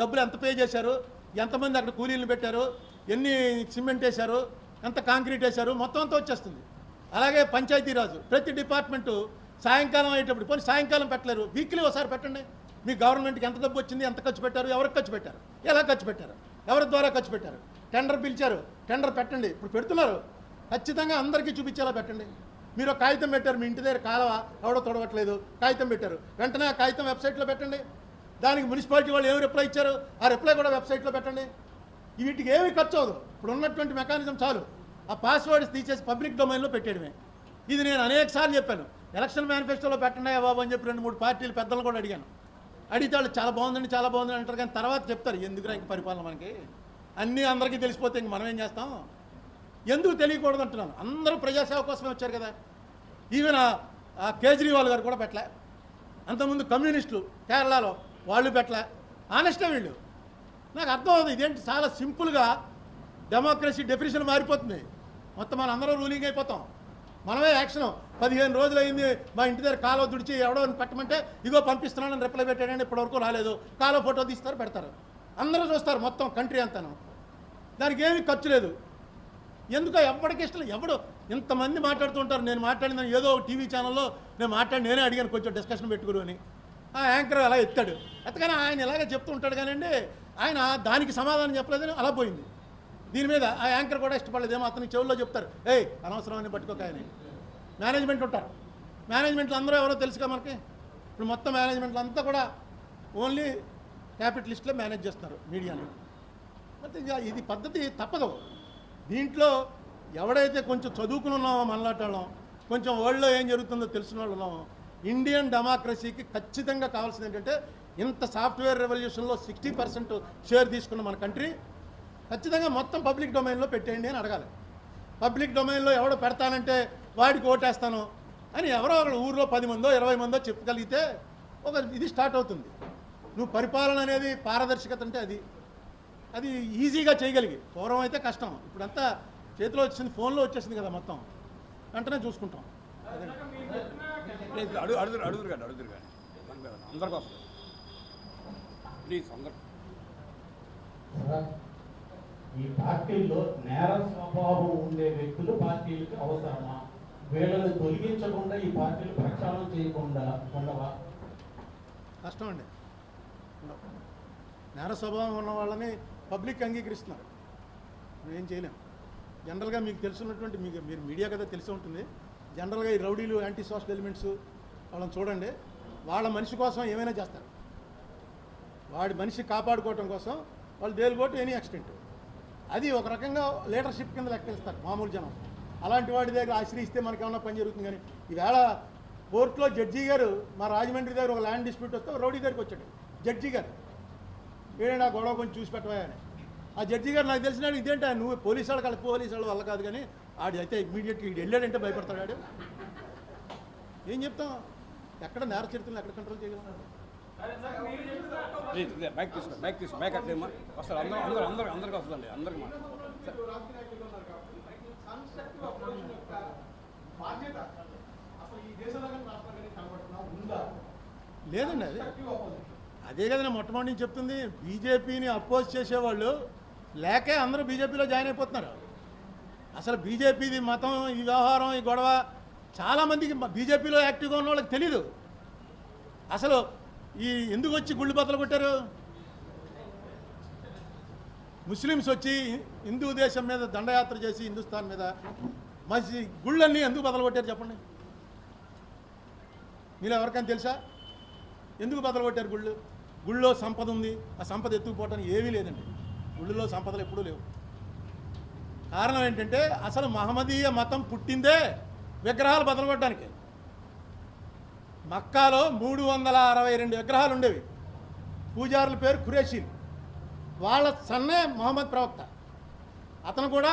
డబ్బులు ఎంత పే చేశారు, ఎంతమంది అక్కడ కూలీలను పెట్టారు, ఎన్ని సిమెంట్ వేశారు, ఎంత కాంక్రీట్ వేశారు, మొత్తం అంతా వచ్చేస్తుంది. అలాగే పంచాయతీరాజు ప్రతి డిపార్ట్మెంటు సాయంకాలం అయ్యేటప్పుడు, పోనీ సాయంకాలం పెట్టలేరు, వీక్లీ ఒకసారి పెట్టండి, మీ గవర్నమెంట్కి ఎంత డబ్బు వచ్చింది, ఎంత ఖర్చు పెట్టారు, ఎవరికి ఖర్చు పెట్టారు, ఎలా ఖర్చు పెట్టారు, ఎవరి ద్వారా ఖర్చు పెట్టారు, టెండర్ పిలిచారు, టెండర్ పెట్టండి. ఇప్పుడు పెడుతున్నారు, ఖచ్చితంగా అందరికీ చూపించేలా పెట్టండి. మీరు కాగితం పెట్టారు, మీ ఇంటి దగ్గర కాలువ ఎవడో తొడవట్లేదు, కాగితం పెట్టారు, వెంటనే ఆ కాగితం వెబ్సైట్లో పెట్టండి. దానికి మున్సిపాలిటీ వాళ్ళు ఏమి రిప్లై ఇచ్చారు, ఆ రిప్లై కూడా వెబ్సైట్లో పెట్టండి. వీటికి ఏమీ ఖర్చు అవ్వదు. ఇప్పుడు ఉన్నటువంటి మెకానిజం చాలు, ఆ పాస్వర్డ్స్ తీసేసి పబ్లిక్ డొమైన్లో పెట్టేయడమే. ఇది నేను అనేక సార్లు చెప్పాను, ఎలక్షన్ మేనిఫెస్టోలో పెట్టండి బాబు అని చెప్పి 2-3 పార్టీలు పెద్దలు కూడా అడిగాను. అడిగితే వాళ్ళు చాలా బాగుందండి చాలా బాగుందని అంటారు, కానీ తర్వాత చెప్తారు ఎందుకురా ఇంక పరిపాలన మనకి అన్నీ అందరికీ తెలిసిపోతే ఇంక మనం ఏం చేస్తాం, ఎందుకు తెలియకూడదు అంటున్నాను. అందరూ ప్రజాసేవ కోసమే వచ్చారు కదా. ఈవెన్ ఆ కేజ్రీవాల్ గారు కూడా పెట్టలే, అంతకుముందు కమ్యూనిస్టులు కేరళలో వాళ్ళు పెట్టలే, ఆనెస్టే వీళ్ళు. నాకు అర్థం అవుతుంది ఇదేంటి చాలా సింపుల్గా డెమోక్రసీ డెఫినేషన్ మారిపోతుంది, మొత్తం మనం అందరం రూలింగ్ అయిపోతాం, మనమే యాక్షన్. 15 రోజులు అయింది మా ఇంటి దగ్గర కాలువ దుడిచి ఎవడో పెట్టమంటే ఇగో పంపిస్తున్నానని రిప్లై పెట్టాడని ఇప్పటివరకు రాలేదు, కాలువ ఫోటో తీస్తారు పెడతారు, అందరూ చూస్తారు మొత్తం కంట్రీ అంతాను, దానికి ఏమీ ఖర్చు లేదు. ఎందుకో ఎవరికి ఇష్టం, ఎవడు ఇంతమంది మాట్లాడుతుంటారు. నేను మాట్లాడిన ఏదో టీవీ ఛానల్లో నేనే అడిగాను కొంచెం డిస్కషన్ పెట్టుకుని అని, ఆ యాంకర్ అలా ఎత్తాడు, ఎత్తగానే ఆయన ఇలాగే చెప్తూ ఉంటాడు కానివ్వండి, ఆయన దానికి సమాధానం చెప్పలేదని అలా పోయింది. దీని మీద ఆ యాంకర్ కూడా ఇష్టపడలేదు, ఏమో అతనికి చెవుల్లో చెప్తారు, ఏయ్ అనవసరమని పట్టుకోక ఆయన. మేనేజ్మెంట్ ఉంటారు, మేనేజ్మెంట్లు అందరూ ఎవరో తెలుసుగా మనకి. ఇప్పుడు మొత్తం మేనేజ్మెంట్లు అంతా కూడా ఓన్లీ క్యాపిటలిస్ట్లో మేనేజ్ చేస్తున్నారు మీడియాని. ಮತ್ತೆ ఇది పద్ధతి తప్పదు. దీంట్లో ఎవడైతే కొంచెం చదువుకుని ఉన్నామో మనలాంటి కొంచెం వరల్డ్లో ఏం జరుగుతుందో తెలిసిన వాళ్ళు ఉన్నామో, ఇండియన్ డెమోక్రసీకి ఖచ్చితంగా కావాల్సింది ఏంటంటే, ఇంత సాఫ్ట్వేర్ రెవల్యూషన్లో 60% షేర్ తీసుకున్న మన కంట్రీ ఖచ్చితంగా మొత్తం పబ్లిక్ డొమైన్లో పెట్టేయండి అని అడగాలి. పబ్లిక్ డొమైన్లో ఎవడో పెడతానంటే వాడికి ఓటేస్తాను అని ఎవరో ఒకరు ఊర్లో 10 మందో 20 మందో చెప్పగలిగితే ఒక ఇది స్టార్ట్ అవుతుంది. నువ్వు పరిపాలన అనేది పారదర్శకత అంటే అది ఈజీగా చేయగలిగి. పూర్వం అయితే కష్టం, ఇప్పుడంతా చేతిలో వచ్చింది, ఫోన్లో వచ్చేసింది కదా, మొత్తం వెంటనే చూసుకుంటాం. అడుగురు కానీ అందరికి వస్తుంది ప్లీజ్ అందరు. ఈ పార్టీల్లో నేర స్వభావం ఉండే వ్యక్తులు పార్టీలకు అవసరమా? వీళ్ళని తొలగించకుండా ఈ పార్టీలు ప్రక్షాళన చేయకుండా ఉండవా? కష్టం అండి. నేర స్వభావం ఉన్న వాళ్ళని పబ్లిక్ అంగీకరిస్తున్నారు, ఏం చేయలేం. జనరల్గా మీకు తెలుసున్నటువంటి మీరు మీడియా కదా తెలిసి ఉంటుంది. జనరల్గా ఈ రౌడీలు, యాంటీ సోషల్ ఎలిమెంట్స్ వాళ్ళని చూడండి, వాళ్ళ మనిషి కోసం ఏమైనా చేస్తారు. వాడి మనిషి కాపాడుకోవటం కోసం వాళ్ళు దేలుగోటు ఎనీ ఎక్స్టెంట్. అది ఒక రకంగా లీడర్షిప్ కింద లెక్కిస్తారు మామూలు జనం. అలాంటి వాడి దగ్గర ఆశ్రయిస్తే మనకేమన్నా పని జరుగుతుంది. కానీ ఈవేళ కోర్టులో జడ్జి గారు మా రాజమండ్రి దగ్గర ఒక ల్యాండ్ డిస్ప్యూట్ వస్తే రోడ్డు దగ్గరికి వచ్చాడు జడ్జి గారు. ఏదైనా గొడవ కొంచెం చూసి పెట్టవా అని. ఆ జడ్జి గారు నాకు తెలిసినాడు, ఇదేంటా నువ్వు పోలీసు వాళ్ళ వల్ల కాదు, కానీ ఆడు అయితే ఇమ్మీడియట్గా ఇటు వెళ్ళాడంటే భయపడతాడు. ఏం చెప్తాం, ఎక్కడ నేర చరిత్రలు ఎక్కడ కంట్రోల్ చేయగలం? ప్లీజ్ మైక్ తీసుకో మైక్ అట్లేమా వస్తారు అందరికి వస్తుందండి అందరికి మాట. లేదండి, అదే కదా నేను మొట్టమొదటి నుంచి చెప్తుంది. బీజేపీని అపోజ్ చేసేవాళ్ళు లేకే అందరూ బీజేపీలో జాయిన్ అయిపోతున్నారు. అసలు బీజేపీది మతం, ఈ వ్యవహారం, ఈ గొడవ చాలామందికి బీజేపీలో యాక్టివ్గా ఉన్న వాళ్ళకి తెలీదు. అసలు ఈ ఎందుకు వచ్చి గుళ్ళు బద్దలు కొట్టారు? ముస్లిమ్స్ వచ్చి హిందూ దేశం మీద దండయాత్ర చేసి హిందుస్థాన్ మీద మంచి గుళ్ళన్నీ ఎందుకు బద్దలు కొట్టారు చెప్పండి. మీరు ఎవరికైనా తెలుసా ఎందుకు బద్దలు కొట్టారు? గుళ్ళో సంపద ఉంది, ఆ సంపద ఎత్తుకుపోవటానికి ఏమీ లేదండి. గుళ్ళలో సంపదలు ఎప్పుడూ లేవు. కారణం ఏంటంటే అసలు మహమ్మదీయ మతం పుట్టిందే విగ్రహాలు బద్దలు కొట్టడానికి. మక్కాలో 362 విగ్రహాలు ఉండేవి. పూజారుల పేరు ఖురేషీలు. వాళ్ళ సన్నే మహమ్మద్ ప్రవక్త. అతను కూడా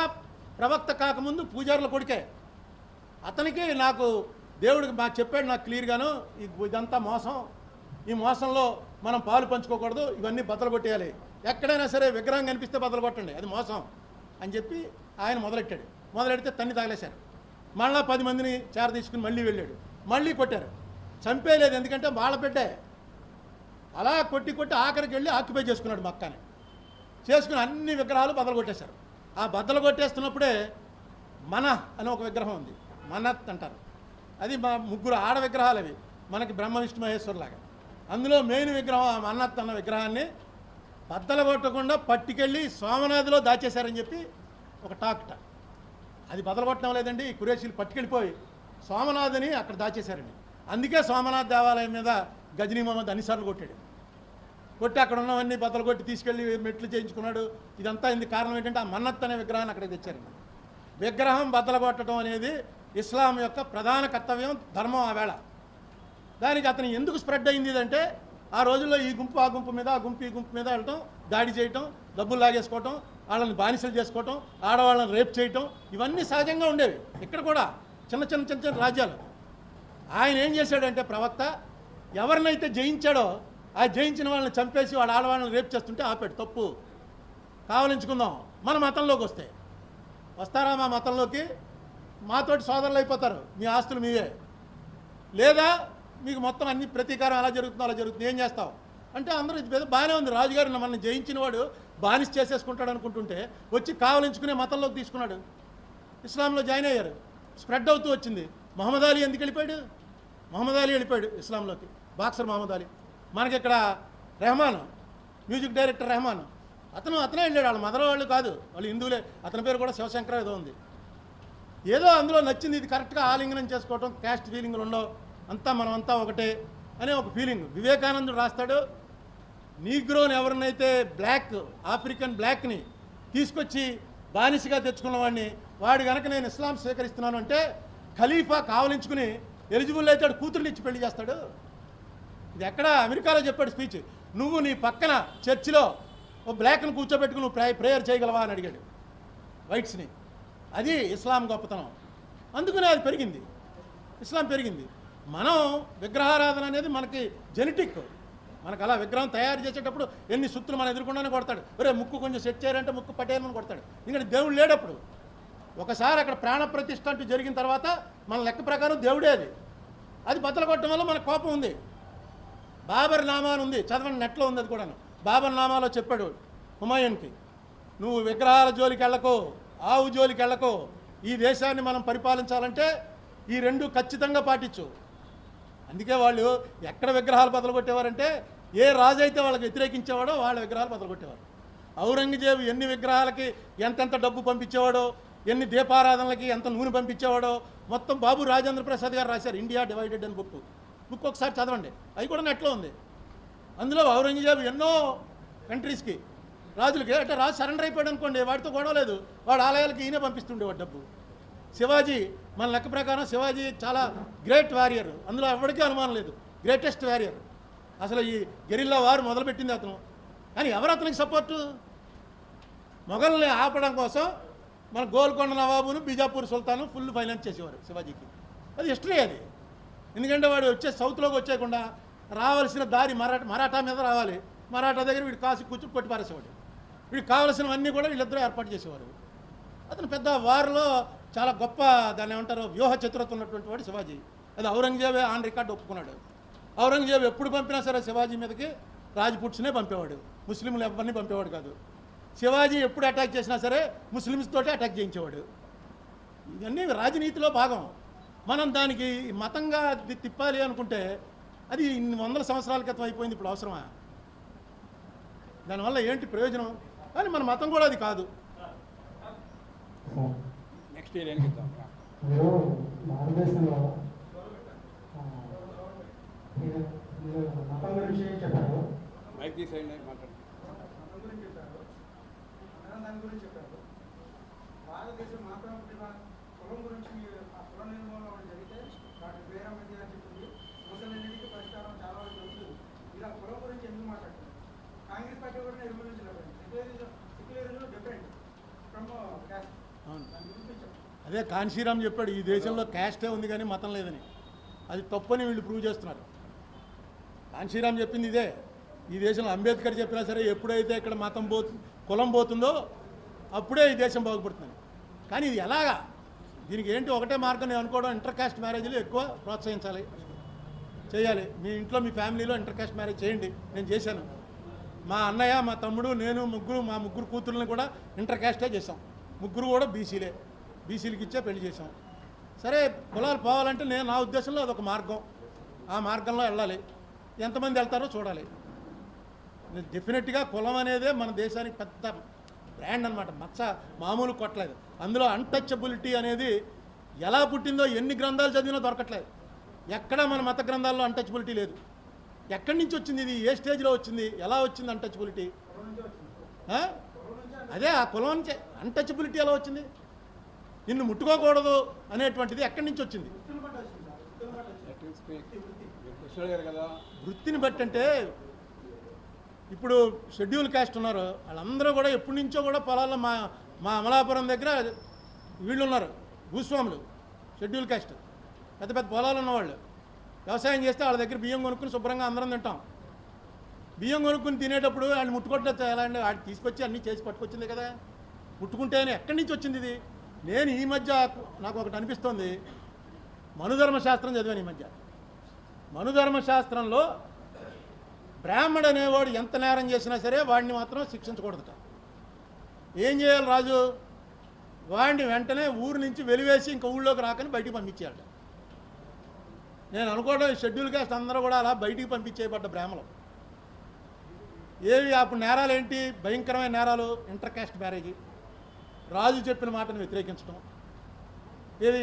ప్రవక్త కాకముందు పూజారుల కొడుకే. అతనికి నాకు దేవుడికి మాకు చెప్పాడు, నాకు క్లియర్గాను, ఇదంతా మోసం, ఈ మోసంలో మనం పాలు పంచుకోకూడదు, ఇవన్నీ బద్దలు కొట్టేయాలి, ఎక్కడైనా సరే విగ్రహం కనిపిస్తే బద్దలు కొట్టండి, అది మోసం అని చెప్పి ఆయన మొదలెట్టాడు. మొదలెడితే తన్ని తగలేశారు. మళ్ళీ 10 మందిని చేర తీసుకుని మళ్ళీ వెళ్ళాడు, మళ్ళీ కొట్టారు. చంపేయలేదు, ఎందుకంటే వాళ్ళ బిడ్డే. అలా కొట్టి ఆఖరికి వెళ్ళి ఆక్యుపై చేసుకున్నాడు మక్కాని. చేసుకుని అన్ని విగ్రహాలు బద్దలు కొట్టేశారు. ఆ బద్దలు కొట్టేస్తున్నప్పుడే మన అని ఒక విగ్రహం ఉంది, మనత్ అంటారు. అది మా 3 ఆడ విగ్రహాలు అవి, మనకి బ్రహ్మ విష్ణు మహేశ్వరులాగా. అందులో మెయిన్ విగ్రహం ఆ మన్నత్ అన్న విగ్రహాన్ని బద్దలు కొట్టకుండా పట్టుకెళ్ళి సోమనాథ్లో దాచేశారని చెప్పి ఒక టాక్ట. అది బద్దలు కొట్టడం లేదండి, కురేషీలు పట్టుకెళ్ళిపోయి సోమనాథ్ని అక్కడ దాచేశారండి. అందుకే సోమనాథ్ దేవాలయం మీద గజనీ మహమ్మద్ అన్నిసార్లు కొట్టాడు. కొట్టి అక్కడ ఉన్నవన్నీ బద్దలు కొట్టి తీసుకెళ్ళి మెట్లు చేయించుకున్నాడు. ఇదంతా ఇందుకు కారణం ఏంటంటే ఆ మన్నత్ అనే విగ్రహాన్ని అక్కడికి తెచ్చారండి. విగ్రహం బద్దలు కొట్టడం అనేది ఇస్లాం యొక్క ప్రధాన కర్తవ్యం, ధర్మం. ఆ వేళ దానికి అతను ఎందుకు స్ప్రెడ్ అయింది అంటే ఆ రోజుల్లో ఈ గుంపు ఆ గుంపు మీద, ఆ గుంపు ఈ గుంపు మీద వెళ్ళటం, దాడి చేయటం, డబ్బులు లాగేసుకోవటం, వాళ్ళని బానిసలు చేసుకోవటం, ఆడవాళ్ళని రేప్ చేయటం, ఇవన్నీ సహజంగా ఉండేవి. ఇక్కడ కూడా చిన్న చిన్న చిన్న చిన్న రాజ్యాలు. ఆయన ఏం చేశాడంటే ప్రవక్త ఎవరినైతే జయించాడో ఆ జయించిన వాళ్ళని చంపేసి వాళ్ళ ఆడవాళ్ళని రేప్ చేస్తుంటే ఆపాడు. తప్పు, కావలించుకుందాం, మన మతంలోకి వస్తారా? మా మతంలోకి మాతోటి సోదరులు అయిపోతారు, మీ ఆస్తులు మీవే, లేదా మీకు మొత్తం అన్ని ప్రతీకారం అలా జరుగుతుందో అలా జరుగుతుంది, ఏం చేస్తావు అంటే అందరూ ఇది బాగానే ఉంది. రాజుగారు మనల్ని జయించిన వాడు బానిస చేసేసుకుంటాడు అనుకుంటుంటే వచ్చి కావలించుకునే మతంలోకి తీసుకున్నాడు. ఇస్లాంలో జాయిన్ అయ్యారు, స్ప్రెడ్ అవుతూ వచ్చింది. మహమ్మద్ అలీ ఎందుకు వెళ్ళిపోయాడు? మహమ్మద్ అలీ వెళ్ళిపోయాడు ఇస్లాంలోకి, బాక్సర్ మహమ్మద్ అలీ. మనకి ఇక్కడ రెహమాన్, మ్యూజిక్ డైరెక్టర్ రెహమాన్, అతనే వెళ్ళాడు. వాళ్ళ మదర్ వాళ్ళు కాదు, వాళ్ళు హిందువులే. అతని పేరు కూడా శివశంకర ఏదో ఉంది. ఏదో అందులో నచ్చింది, ఇది కరెక్ట్గా ఆలింగనం చేసుకోవటం, క్యాస్ట్ ఫీలింగ్లు ఉండవు, అంతా మనమంతా ఒకటే అనే ఒక ఫీలింగ్. వివేకానందుడు రాస్తాడు, నీగ్రోని ఎవరినైతే ఆఫ్రికన్ బ్లాక్ని తీసుకొచ్చి బానిసగా తెచ్చుకున్న వాడు కనుక నేను ఇస్లాం స్వీకరిస్తున్నాను అంటే ఖలీఫా కావలించుకుని ఎలిజిబుల్ అయితే కూతురుని ఇచ్చి పెళ్లి చేస్తాడు. ఇది ఎక్కడ అమెరికాలో చెప్పాడు స్పీచ్. నువ్వు నీ పక్కన చర్చిలో ఓ బ్లాక్ని కూర్చోబెట్టుకుని నువ్వు ప్రేయర్ చేయగలవా అని అడిగాడు వైట్స్ని. అది ఇస్లాం గొప్పతనం. అందుకనే అది పెరిగింది, ఇస్లాం పెరిగింది. మనం విగ్రహారాధన అనేది మనకి జెనెటిక్. మనకు అలా విగ్రహం తయారు చేసేటప్పుడు ఎన్ని సుత్తులు మనం ఎదుర్కొండానే కొడతాడు. ఒరే ముక్కు కొంచెం సెట్ చేయాలంటే ముక్కు పట్టేయాలని కొడతాడు. ఎందుకంటే దేవుడు లేడప్పుడు. ఒకసారి అక్కడ ప్రాణ ప్రతిష్ఠ అంటూ జరిగిన తర్వాత మన లెక్క ప్రకారం దేవుడే అది బద్దలు కొట్టడం వల్ల మనకు కోపం ఉంది. బాబర్ నామా అని ఉంది, చదవండి, నెట్లో ఉంది అది కూడాను. బాబర్ నామాలో చెప్పాడు హుమాయూన్కి, నువ్వు విగ్రహాల జోలికి వెళ్ళకో, ఆవు జోలికి వెళ్ళకో, ఈ దేశాన్ని మనం పరిపాలించాలంటే ఈ రెండు ఖచ్చితంగా పాటించు. అందుకే వాళ్ళు ఎక్కడ విగ్రహాలు బద్దలు కొట్టేవారంటే ఏ రాజు అయితే వాళ్ళకి వ్యతిరేకించేవాడో వాళ్ళ విగ్రహాలు బద్దలు కొట్టేవారు. ఔరంగజేబు ఎన్ని విగ్రహాలకి ఎంతెంత డబ్బు పంపించేవాడో, ఎన్ని దీపారాధనలకి ఎంత నూనె పంపించేవాడో మొత్తం బాబు రాజేంద్ర ప్రసాద్ గారు రాశారు ఇండియా డివైడెడ్ అని బుక్ ఒకసారి చదవండి, అవి కూడా నెట్లో ఉంది. అందులో ఔరంగజేబు ఎన్నో కంట్రీస్కి రాజులకి అంటే రాజు సరెండర్ అయిపోయాడు అనుకోండి, వాడితో గొడవ లేదు, వాడు ఆలయాలకి ఈయనే పంపిస్తుండేవాడు డబ్బు. శివాజీ మన లెక్క ప్రకారం శివాజీ చాలా గ్రేట్ వారియర్, అందులో ఎవరికీ అనుమానం లేదు, గ్రేటెస్ట్ వారియర్. అసలు ఈ గెరిల్లా వారు మొదలుపెట్టింది అతను. కానీ ఎవరు అతనికి సపోర్టు? మొఘల్ని ఆపడం కోసం మన గోల్కొండ నవాబును బీజాపూర్ సుల్తాను ఫుల్ ఫైనాన్స్ చేసేవారు శివాజీకి. అది హిస్టరీ అది. ఎందుకంటే వాడు వచ్చే సౌత్లోకి వచ్చేయకుండా రావాల్సిన దారి మరాఠా మీద రావాలి, మరాఠా దగ్గర వీడు కాసి కూర్చుని కొట్టి పారేసేవాడు. వీడికి కావాల్సినవన్నీ కూడా వీళ్ళిద్దరూ ఏర్పాటు చేసేవారు. అతను పెద్ద వారిలో చాలా గొప్ప దాన్ని ఏమంటారు వ్యూహ చతురత ఉన్నటువంటి వాడు శివాజీ. అది ఔరంగజేబే ఆన్ రికార్డు ఒప్పుకున్నాడు. ఔరంగజేబు ఎప్పుడు పంపినా సరే శివాజీ మీదకి రాజ్పుట్స్నే పంపేవాడు, ముస్లింలు ఎవరిని పంపేవాడు కాదు. శివాజీ ఎప్పుడు అటాక్ చేసినా సరే ముస్లిమ్స్ తోటే అటాక్ చేయించేవాడు. ఇవన్నీ రాజనీతిలో భాగం. మనం దానికి మతంగా తిప్పాలి అనుకుంటే అది ఇన్ని వందల సంవత్సరాల క్రితం అయిపోయింది, ఇప్పుడు అవసరమా? దానివల్ల ఏంటి ప్రయోజనం? కానీ మన మతం కూడా అది కాదు. నెక్స్ట్ ఇయర్ ఏం చెప్తాం? మీరు భారతదేశంలో మతం గురించి చెప్పారు, మైక్ తీసేయండి, మాట్లాడండి. మతం గురించి చెప్పారు, దాని గురించి చెప్పారు. భారతదేశం మాత్రం కులం గురించి ఆ కుల నిర్మూలన జరిగితే డాక్టర్ బీఆర్ అంబేద్కర్ గారు చెప్పింది సమస్యలన్నిటికీ పరిష్కారం చాలా వరకు దొరుకుతుంది. ఇలా కులం గురించి ఎందుకు మాట్లాడుతున్నారు? కాంగ్రెస్ పార్టీ కూడా నిర్మూలించలేదు. Secularism different from caste. దాని గురించి చెప్పండి. అదే కాన్షీరామ్ చెప్పాడు, ఈ దేశంలో క్యాస్టే ఉంది కానీ మతం లేదని. అది తప్పని వీళ్ళు ప్రూవ్ చేస్తున్నారు. కాన్షీరామ్ చెప్పింది ఇదే. ఈ దేశంలో అంబేద్కర్ చెప్పినా సరే ఎప్పుడైతే ఇక్కడ మతం కులం పోతుందో అప్పుడే ఈ దేశం బాగుపడుతుంది. కానీ ఇది ఎలాగా? దీనికి ఏంటి ఒకటే మార్గం నేను అనుకోవడం, ఇంటర్ కాస్ట్ మ్యారేజ్లు ఎక్కువ ప్రోత్సహించాలి, చేయాలి. మీ ఇంట్లో మీ ఫ్యామిలీలో ఇంటర్ కాస్ట్ మ్యారేజ్ చేయండి. నేను చేశాను. మా అన్నయ్య, మా తమ్ముడు, నేను మా ముగ్గురు కూతుర్ని కూడా ఇంటర్ కాస్టే చేసాం. ముగ్గురు కూడా బీసీలకి ఇచ్చే పెళ్లి చేసాం. సరే కులాలు పోవాలంటే నా ఉద్దేశంలో అదొక మార్గం, ఆ మార్గంలో వెళ్ళాలి. ఎంతమంది వెళ్తారో చూడాలి. డెఫినెట్గా కులం అనేదే మన దేశానికి పెద్ద బ్రాండ్ అనమాట. మచ్చ మామూలు కొట్టలేదు. అందులో అన్టచబిలిటీ అనేది ఎలా పుట్టిందో ఎన్ని గ్రంథాలు చదివినా దొరకట్లేదు. ఎక్కడ మన మత గ్రంథాల్లో అన్టచబిలిటీ లేదు. ఎక్కడి నుంచి వచ్చింది ఇది? ఏ స్టేజ్లో వచ్చింది? ఎలా వచ్చింది అన్టచబిలిటీ? అదే ఆ కులం నుంచి అన్టచబిలిటీ ఎలా వచ్చింది? నిన్ను ముట్టుకోకూడదు అనేటువంటిది ఎక్కడి నుంచి వచ్చింది? కదా వృత్తిని బట్టి. అంటే ఇప్పుడు షెడ్యూల్ కాస్ట్ ఉన్నారు, వాళ్ళందరూ కూడా ఎప్పటి నుంచో కూడా పొలాల్లో మా అమలాపురం దగ్గర వీళ్ళు ఉన్నారు, భూస్వాములు, షెడ్యూల్ కాస్ట్, పెద్ద పెద్ద పొలాలు ఉన్నవాళ్ళు. వ్యవసాయం చేస్తే వాళ్ళ దగ్గర బియ్యం కొనుక్కుని శుభ్రంగా అందరం తింటాం. బియ్యం కొనుక్కుని తినేటప్పుడు వాళ్ళు ముట్టుకోవట్లేదు. ఎలా అండి? వాడికి తీసుకొచ్చి అన్నీ చేసి పట్టుకొచ్చింది కదా. ముట్టుకుంటేనే ఎక్కడి నుంచి వచ్చింది ఇది? నేను ఈ మధ్య నాకు ఒకటి అనిపిస్తుంది, మనుధర్మశాస్త్రం చదివాను ఈ మధ్య. మనుధర్మశాస్త్రంలో బ్రాహ్మడు అనేవాడు ఎంత నేరం చేసినా సరే వాడిని మాత్రం శిక్షించకూడదట. ఏం చేయాలి రాజు? వాడిని వెంటనే ఊరు నుంచి వెలివేసి ఇంకా ఊళ్ళోకి రాకని బయటికి పంపించేయాలట. నేను అనుకోవడం షెడ్యూల్ కాస్ట్ అందరూ కూడా అలా బయటికి పంపించేయబడ్డ బ్రాహ్మణులు. ఏవి అప్పుడు నేరాలు ఏంటి? భయంకరమైన నేరాలు. ఇంటర్ కాస్ట్ మ్యారేజ్, రాజు చెప్పిన మాటను వ్యతిరేకించడం, ఏది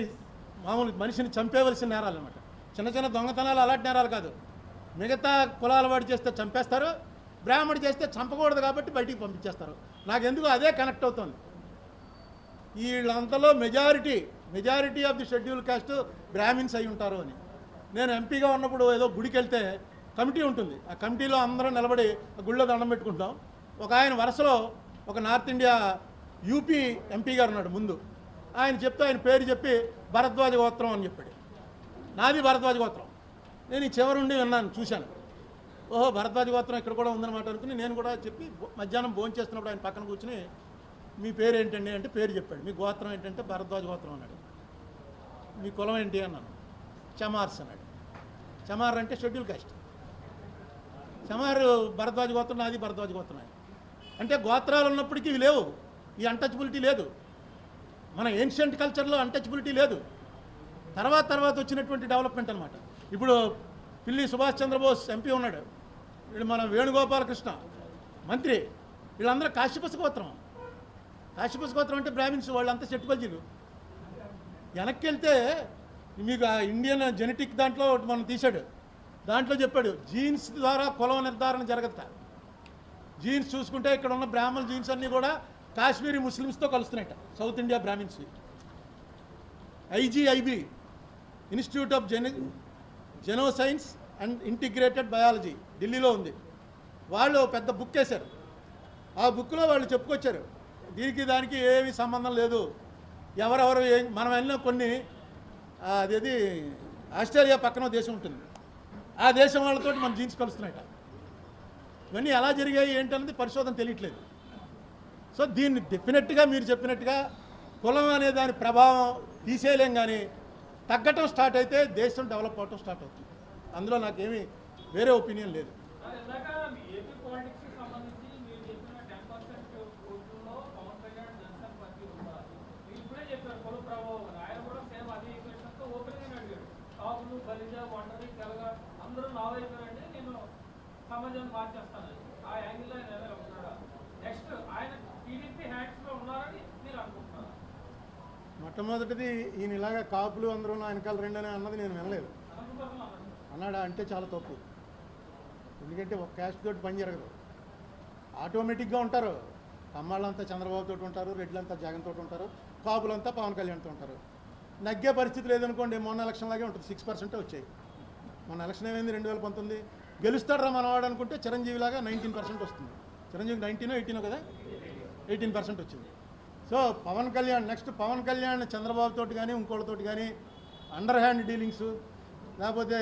మామూలు మనిషిని చంపేవలసిన నేరాలు అనమాట. చిన్న చిన్న దొంగతనాలు అలాంటి నేరాలు కాదు. మిగతా కులాల వాడు చేస్తే చంపేస్తారు, బ్రాహ్మడు చేస్తే చంపకూడదు కాబట్టి బయటికి పంపించేస్తారు. నాకెందుకు అదే కనెక్ట్ అవుతుంది. వీళ్ళంతలో majority of the scheduled caste Brahmins అయి ఉంటారు అని. నేను ఎంపీగా ఉన్నప్పుడు ఏదో గుడికి వెళ్తే కమిటీ ఉంటుంది, ఆ కమిటీలో అందరం నిలబడి గుళ్ళో దండం పెట్టుకుంటాం. ఒక ఆయన వరుసలో ఒక నార్త్ ఇండియా యూపీ ఎంపీ గారు ఉన్నాడు ముందు. ఆయన చెప్తే ఆయన పేరు చెప్పి భరద్వాజ గోత్రం అని చెప్పాడు. నాది భరద్వాజ గోత్రం. నేను ఈ చివరుండి విన్నాను, చూశాను. ఓహో, భరద్వాజ గోత్రం ఇక్కడ కూడా ఉందన్నమాట అనుకుని నేను కూడా చెప్పి మధ్యాహ్నం భోజనం చేస్తున్నప్పుడు ఆయన పక్కన కూర్చుని మీ పేరు ఏంటండి అంటే పేరు చెప్పాడు. మీ గోత్రం ఏంటంటే భరద్వాజ గోత్రం అన్నాడు. మీ కులం ఏంటి అన్నాను. చమార్స్ అన్నాడు. చమార్ అంటే షెడ్యూల్ కాస్ట్. చమార్ భరద్వాజ గోత్రం, నాది భరద్వాజ గోత్రం. అంటే గోత్రాలు ఉన్నప్పటికీ ఇవి లేవు, ఈ అన్టచబిలిటీ లేదు. మన ఏన్షియంట్ కల్చర్లో అన్టచబిలిటీ లేదు. తర్వాత వచ్చినటువంటి డెవలప్మెంట్ అనమాట. ఇప్పుడు పిల్లి సుభాష్ చంద్రబోస్ ఎంపీ ఉన్నాడు, వీళ్ళు మన వేణుగోపాలకృష్ణ మంత్రి, వీళ్ళందరూ కాశ్యపస గోత్రం. కాశ్యపస గోత్రం అంటే బ్రాహ్మిన్స్, వాళ్ళంతా చెట్టుపల్జీలు. వెనక్కి వెళ్తే మీకు ఆ ఇండియన్ జెనెటిక్ దాంట్లో మనం తీశాడు, దాంట్లో చెప్పాడు జీన్స్ ద్వారా కులం నిర్ధారణ జరగదట. జీన్స్ చూసుకుంటే ఇక్కడ ఉన్న బ్రాహ్మణ జీన్స్ అన్నీ కూడా కాశ్మీరీ ముస్లిమ్స్తో కలుస్తున్నాయట, south India Brahmins. IGIB institute of genoscience and integrated biology ఢిల్లీలో ఉంది. వాళ్ళు పెద్ద బుక్ వేశారు. ఆ బుక్లో వాళ్ళు చెప్పుకొచ్చారు దీనికి దానికి ఏమీ సంబంధం లేదు. ఎవరెవరు మనం వెళ్ళిన కొన్ని అదేది ఆస్ట్రేలియా పక్కన దేశం ఉంటుంది, ఆ దేశం వాళ్ళతో మన జీన్స్ కలుస్తున్నాయట. ఇవన్నీ ఎలా జరిగాయి ఏంటన్నది పరిశోధన తెలియట్లేదు. సో దీన్ని డెఫినెట్గా మీరు చెప్పినట్టుగా కులం అనే దాని ప్రభావం తీసేయలేం, కానీ తగ్గటం స్టార్ట్ అయితే దేశం డెవలప్ అవటం స్టార్ట్ అవుతుంది. అందులో నాకేమీ వేరే ఒపీనియన్ లేదు. మొట్టమొదటిది ఈయన ఇలాగా కాపులు అందరూ నా వెనకాల రెండని అన్నది నేను వినలేదు. అన్నాడా అంటే చాలా తప్పు. ఎందుకంటే ఒక క్యాస్ట్ తోటి పని జరగదు. ఆటోమేటిక్గా ఉంటారు. కమ్మాళ్ళంతా చంద్రబాబు తోటి ఉంటారు, రెడ్లంతా జగన్ తోటి ఉంటారు, కాపులంతా పవన్ కళ్యాణ్తో ఉంటారు. నగ్గే పరిస్థితి లేదనుకోండి, మొన్న ఎలక్షన్ లాగే ఉంటుంది. 6% వచ్చాయి. మొన్న ఎలక్షన్ ఏమైంది 2019, గెలుస్తాడరా మనవాడు అనుకుంటే చిరంజీవి లాగా 19% వస్తుంది. చిరంజీవి 19 18 కదా, 18% వచ్చింది. సో పవన్ కళ్యాణ్ నెక్స్ట్ పవన్ కళ్యాణ్ చంద్రబాబు తోటి కానీ ఇంకోటితోటి కానీ అండర్ హ్యాండ్ డీలింగ్స్ లేకపోతే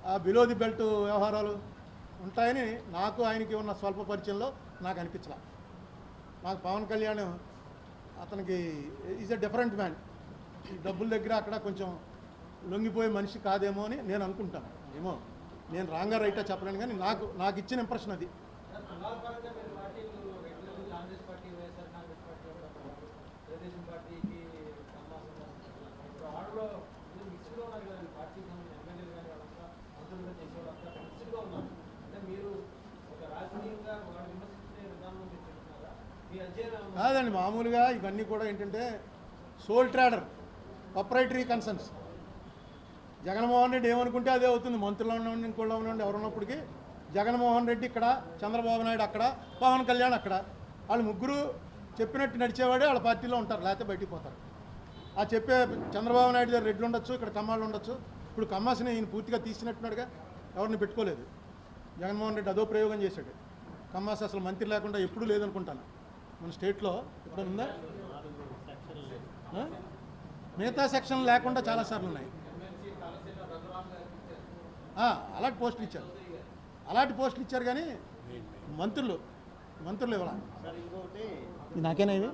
ఆ బిలో ది బెల్ట్ వ్యవహారాలు ఉంటాయని నాకు ఆయనకి ఉన్న స్వల్ప పరిచయంలో నాకు అనిపించలా. నాకు పవన్ కళ్యాణ్ అతనికి ఈజ్ ఎ డిఫరెంట్ మ్యాన్. ఈ డబ్బుల దగ్గర అక్కడ కొంచెం లొంగిపోయే మనిషి కాదేమో అని నేను అనుకుంటాను. ఏమో నేను రాంగా రైటా చెప్పలేను, కానీ నాకు ఇచ్చిన ఇంప్రెషన్ అది. కాదండి, మామూలుగా ఇవన్నీ కూడా ఏంటంటే sole trader, proprietary concerns. Jaganmohan Reddy ఏమనుకుంటే అదే అవుతుంది. మంత్రులు ఉండండి, ఇంకోళ్ళు ఉండండి, ఎవరు ఉన్నప్పటికీ జగన్మోహన్ రెడ్డి ఇక్కడ, చంద్రబాబు నాయుడు అక్కడ, పవన్ కళ్యాణ్ అక్కడ. వాళ్ళు ముగ్గురు చెప్పినట్టు నడిచేవాడే వాళ్ళ పార్టీలో ఉంటారు, లేకపోతే బయటికి పోతారు. ఆ చెప్పే చంద్రబాబు నాయుడు దగ్గర రెడ్లు ఉండొచ్చు, ఇక్కడ కమ్మాళ్ళు ఉండొచ్చు. ఇప్పుడు కమ్మాసిని ఈయన పూర్తిగా తీసినట్టున్నాడుగా, ఎవరిని పెట్టుకోలేదు. జగన్మోహన్ రెడ్డి అదో ప్రయోగం చేశాడు. కమ్మాసి అసలు మంత్రి లేకుండా ఎప్పుడూ లేదనుకుంటాను మన స్టేట్లో. ఎప్పుడు ఉందా? మిగతా సెక్షన్ లేకుండా చాలాసార్లు ఉన్నాయి. అలాంటి పోస్టులు ఇచ్చారు, అలాంటి పోస్టులు ఇచ్చారు, కానీ మంత్రులు ఇవ్వాల. నాకేనా ఇది?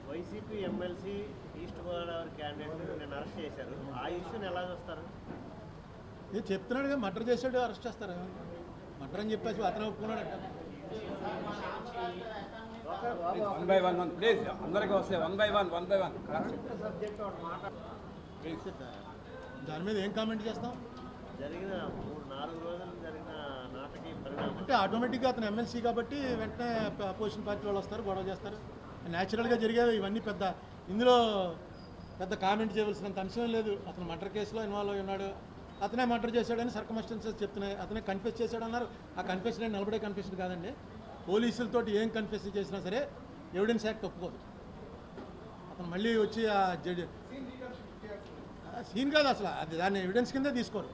YCP MLC east Godavari candidate నేను అరెస్ట్ చేశారు. ఆ ఇష్యూని ఎలా చూస్తారు? నేను చెప్తున్నాడుగా, మర్డర్ చేశాడు, అరెస్ట్ చేస్తారు. మర్డర్ అని చెప్పేసి అతను ఒప్పుకున్నాడట. వన్ బై వన్ ప్లీజ్, అందరికీ వస్తాయి. వన్ బై వన్ దాని మీద ఏం కామెంట్ చేస్తాం? జరిగిన 3-4 రోజులు జరిగిన నాటకీయ పరిణామం అంటే ఆటోమేటిక్గా అతను ఎమ్మెల్సీ కాబట్టి వెంటనే అపోజిషన్ పార్టీ వాళ్ళు వస్తారు, గొడవ చేస్తారు. న్యాచురల్గా జరిగేవి ఇవన్నీ. ఇందులో పెద్ద కామెంట్ చేయవలసినంత అంశం లేదు. అతను మర్డర్ కేసులో ఇన్వాల్వ్ అయి ఉన్నాడు, అతనే మర్డర్ చేశాడని సర్కమ్స్టెన్సెస్ చెప్తున్నాయి. అతనే కన్ఫెస్ చేశాడన్నారు. ఆ కన్ఫెషన్ నిలబడే కన్ఫెషన్ కాదండి. పోలీసులతోటి ఏం కన్ఫెస్ చేసినా సరే ఎవిడెన్స్ యాక్ట్ ఒప్పుకోదు. అతను మళ్ళీ వచ్చి ఆ సీన్ కాదు అసలు, అది దాన్ని ఎవిడెన్స్ కిందే తీసుకోరు.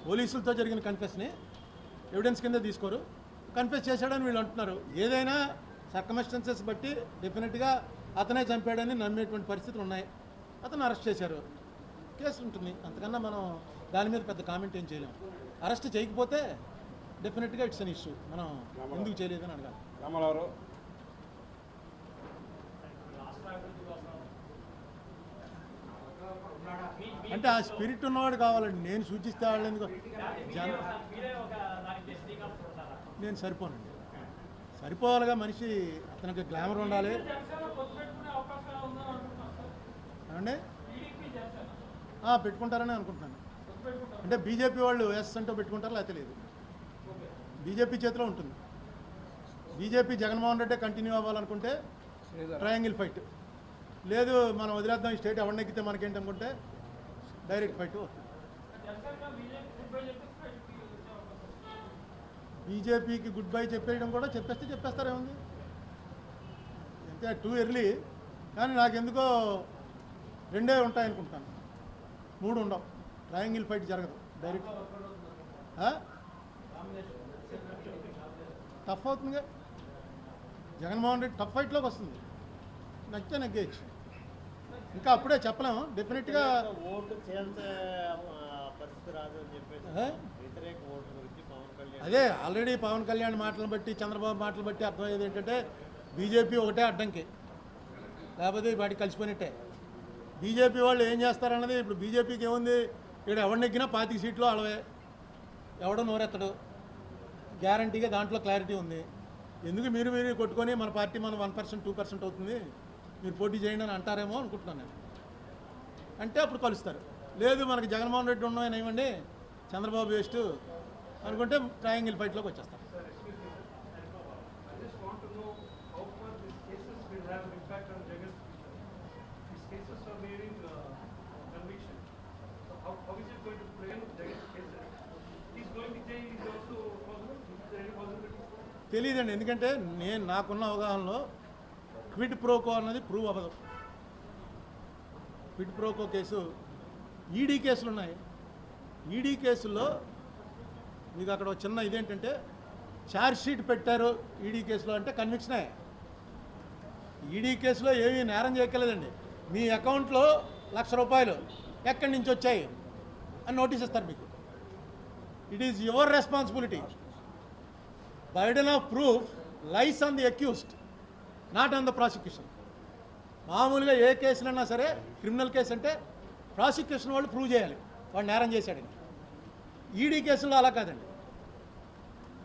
పోలీసులతో జరిగిన కన్ఫెస్ని ఎవిడెన్స్ కింద తీసుకోరు. కన్ఫెస్ చేశాడని వీళ్ళు అంటున్నారు. ఏదైనా సర్కమ్స్టెన్సెస్ బట్టి డెఫినెట్గా అతనే చంపాడని నమ్మేటువంటి పరిస్థితులు ఉన్నాయి. అతను అరెస్ట్ చేశారు, కేసు ఉంటుంది. అంతకన్నా మనం దాని మీద పెద్ద కామెంట్ ఏం చేయలేము. అరెస్ట్ చేయకపోతే డెఫినెట్గా ఇట్స్ అన్ ఇష్యూ. మనం ఎందుకు చేయలేదని అడగాలి. రామారావు అంటే ఆ స్పిరిట్ ఉన్నవాడు కావాలండి. నేను సూచిస్తే వాళ్ళు ఎందుకు నేను సరిపోనండి. సరిపోవాలిగా మనిషి. అతనికి గ్లామర్ ఉండాలి అండి. పెట్టుకుంటారని అనుకుంటున్నాను. అంటే బీజేపీ వాళ్ళు ఎస్ అంటూ పెట్టుకుంటారో లేకపోతే లేదు. బీజేపీ చేతిలో ఉంటుంది. బీజేపీ జగన్మోహన్ రెడ్డి కంటిన్యూ అవ్వాలనుకుంటే ట్రయాంగిల్ ఫైట్, లేదు మనం వదిలేద్దాం ఈ స్టేట్ ఎవరిని ఎక్కితే మనకేంటి అనుకుంటే డైరెక్ట్ ఫైట్. బీజేపీకి గుడ్ బై చెప్పేయడం కూడా చెప్పేస్తారేముంది, అంతే. Too early. కానీ నాకెందుకో రెండే ఉంటాయనుకుంటాను, 3 ఉండవు. ట్రయాంగిల్ ఫైట్ జరగదు, డైరెక్ట్. టఫ్ అవుతుందిగా. జగన్మోహన్ రెడ్డి టఫ్ ఫైట్లోకి వస్తుంది. నచ్చితే నెగ్గేయచ్చు. ఇంకా అప్పుడే చెప్పలేము డెఫినెట్గా. ఓటు చేయాల్సిన పరిస్థితి రాదు అని చెప్పేసి వ్యతిరేక ఓటు గురించి పవన్ కళ్యాణ్ అదే ఆల్రెడీ పవన్ కళ్యాణ్ మాటలను బట్టి, చంద్రబాబు మాటలు బట్టి అర్థమయ్యేది ఏంటంటే బీజేపీ ఒకటే అడ్డంకి, లేకపోతే వాటికి కలిసిపోయినట్టే. బీజేపీ వాళ్ళు ఏం చేస్తారన్నది ఇప్పుడు బీజేపీకి ఏముంది, ఇక్కడ ఎవరిని ఎక్కినా 25 సీట్లు అలవే, ఎవడో నోరెత్తడు. గ్యారంటీగా దాంట్లో క్లారిటీ ఉంది. ఎందుకు మీరు కొట్టుకొని మన పార్టీ మనం 1%, 2% అవుతుంది, మీరు పోటీ చేయండి అని అంటారేమో అనుకుంటున్నాను నేను. అంటే అప్పుడు కలుస్తారు. లేదు మనకి జగన్మోహన్ రెడ్డి ఉన్నాయని ఏమండి, చంద్రబాబు వేస్ట్ అనుకుంటే ట్రయాంగిల్ ఫైట్లోకి వచ్చేస్తారు. తెలియదండి, ఎందుకంటే నాకున్న అవగాహనలో క్విడ్ ప్రోకో అన్నది ప్రూవ్ అవ్వదు. క్విడ్ ప్రోకో కేసు, ఈడీ కేసులు ఉన్నాయి. ఈడీ కేసుల్లో మీకు అక్కడ చిన్న ఇదేంటంటే ఛార్జ్ షీట్ పెట్టారు ఈడీ కేసులో అంటే కన్విక్షనే. ఈడీ కేసులో ఏమీ నేరం చేయక్కర్లేదండి. మీ అకౌంట్లో ₹1,00,000 ఎక్కడి నుంచి వచ్చాయి అని నోటీస్ ఇస్తారు మీకు. It is your responsibility. Burden of proof lies on the accused, not on the prosecution. మామూలుగా ఏ కేసులన్నా సరే, క్రిమినల్ కేసు అంటే ప్రాసిక్యూషన్ వాళ్ళు ప్రూవ్ చేయాలి వాడు నేరం చేశాడని. ఈడీ కేసుల్లో అలా కాదండి,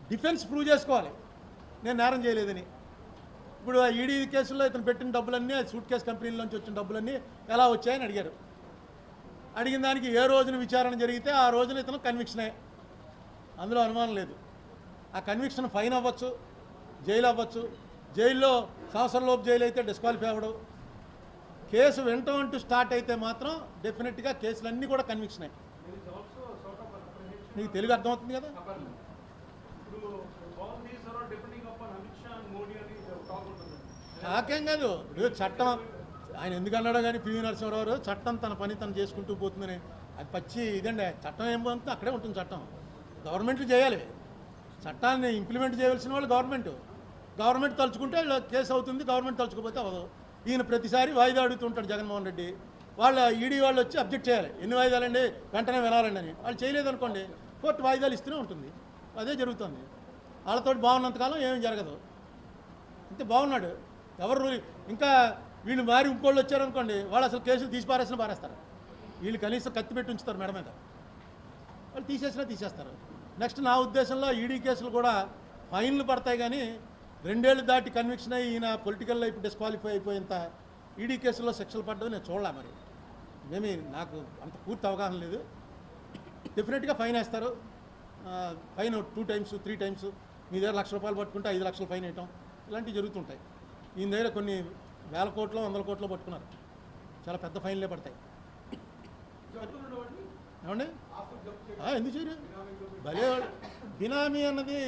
డిఫెన్స్ ప్రూవ్ చేసుకోవాలి నేను నేరం చేయలేదని. ఇప్పుడు ఆ ఈడీ కేసుల్లో ఇతను పెట్టిన డబ్బులన్నీ, సూట్ కేసు కంపెనీలోంచి వచ్చిన డబ్బులన్నీ ఎలా వచ్చాయని అడిగారు. అడిగిన దానికి ఏ రోజున విచారణ జరిగితే ఆ రోజున ఇతను కన్విక్షనే, అందులో అనుమానం లేదు. ఆ కన్విక్షన్ ఫైన్ అవ్వచ్చు, జైలు అవ్వచ్చు. జైల్లో సంవత్సరంలోపు జైలు అయితే డిస్క్వాలిఫై అవ్వడు. కేసు వెంటూ స్టార్ట్ అయితే మాత్రం డెఫినెట్గా కేసులన్నీ కూడా కన్విక్షనే. మీకు తెలుగు అర్థమవుతుంది కదా. నాకేం కాదు, ఇప్పుడు చట్టం ఆయన ఎందుకన్నాడో కానీ పివి నరసింహారావు చట్టం తన పని తను చేసుకుంటూ పోతుందని, అది పచ్చి ఇదండి. చట్టం ఏం పోతుందో అక్కడే ఉంటుంది చట్టం. గవర్నమెంట్లు చేయాలి, చట్టాన్ని ఇంప్లిమెంట్ చేయవలసిన వాళ్ళు గవర్నమెంట్ తలుచుకుంటే కేసు అవుతుంది, గవర్నమెంట్ తలుచుకోకపోతే అవ్వదు. ఈయన ప్రతిసారి వాయిదా అడుగుతుంటాడు జగన్మోహన్ రెడ్డి. వాళ్ళ ఈడీ వాళ్ళు వచ్చి అబ్జెక్ట్ చేయాలి, ఎన్ని వాయిదాలండి వెంటనే వినాలండి అని. వాళ్ళు చేయలేదనుకోండి కోర్టు వాయిదాలు ఇస్తూనే ఉంటుంది. అదే జరుగుతుంది. వాళ్ళతో బాగున్నంతకాలం ఏమీ జరగదు. అంతే, బాగున్నాడు. ఎవరు ఇంకా వీళ్ళు మారి ఇంకోళ్ళు వచ్చారనుకోండి, వాళ్ళు అసలు కేసులు తీసి పారేస్తారు. వీళ్ళు కనీసం కత్తి పెట్టి ఉంచుతారు మెడ మీద, వాళ్ళు తీసేస్తారు. నెక్స్ట్ నా ఉద్దేశంలో ఈడీ కేసులు కూడా ఫైన్లు పడతాయి, కానీ 2 ఏళ్ళు దాటి కన్విక్షన్ అయ్యి ఈయన పొలిటికల్ లైఫ్ డిస్క్వాలిఫై అయిపోయేంత ఈడీ కేసుల్లో శిక్షలు పడ్డవి నేను చూడలే. మరి మేమీ నాకు అంత పూర్తి అవగాహన లేదు. డెఫినెట్గా ఫైన్ వేస్తారు. Fine 2 times 3 times. మీ దగ్గర ₹1,00,000 పట్టుకుంటే 5 లక్షలు ఫైన్ వేయటం ఇలాంటివి జరుగుతుంటాయి. ఈయన దగ్గర కొన్ని వేల కోట్లు 100 కోట్లు పట్టుకున్నారు. చాలా పెద్ద ఫైన్లే పడతాయి. ఏమండి ఎందుకు చేయరు? భలే బినామీ అన్నది,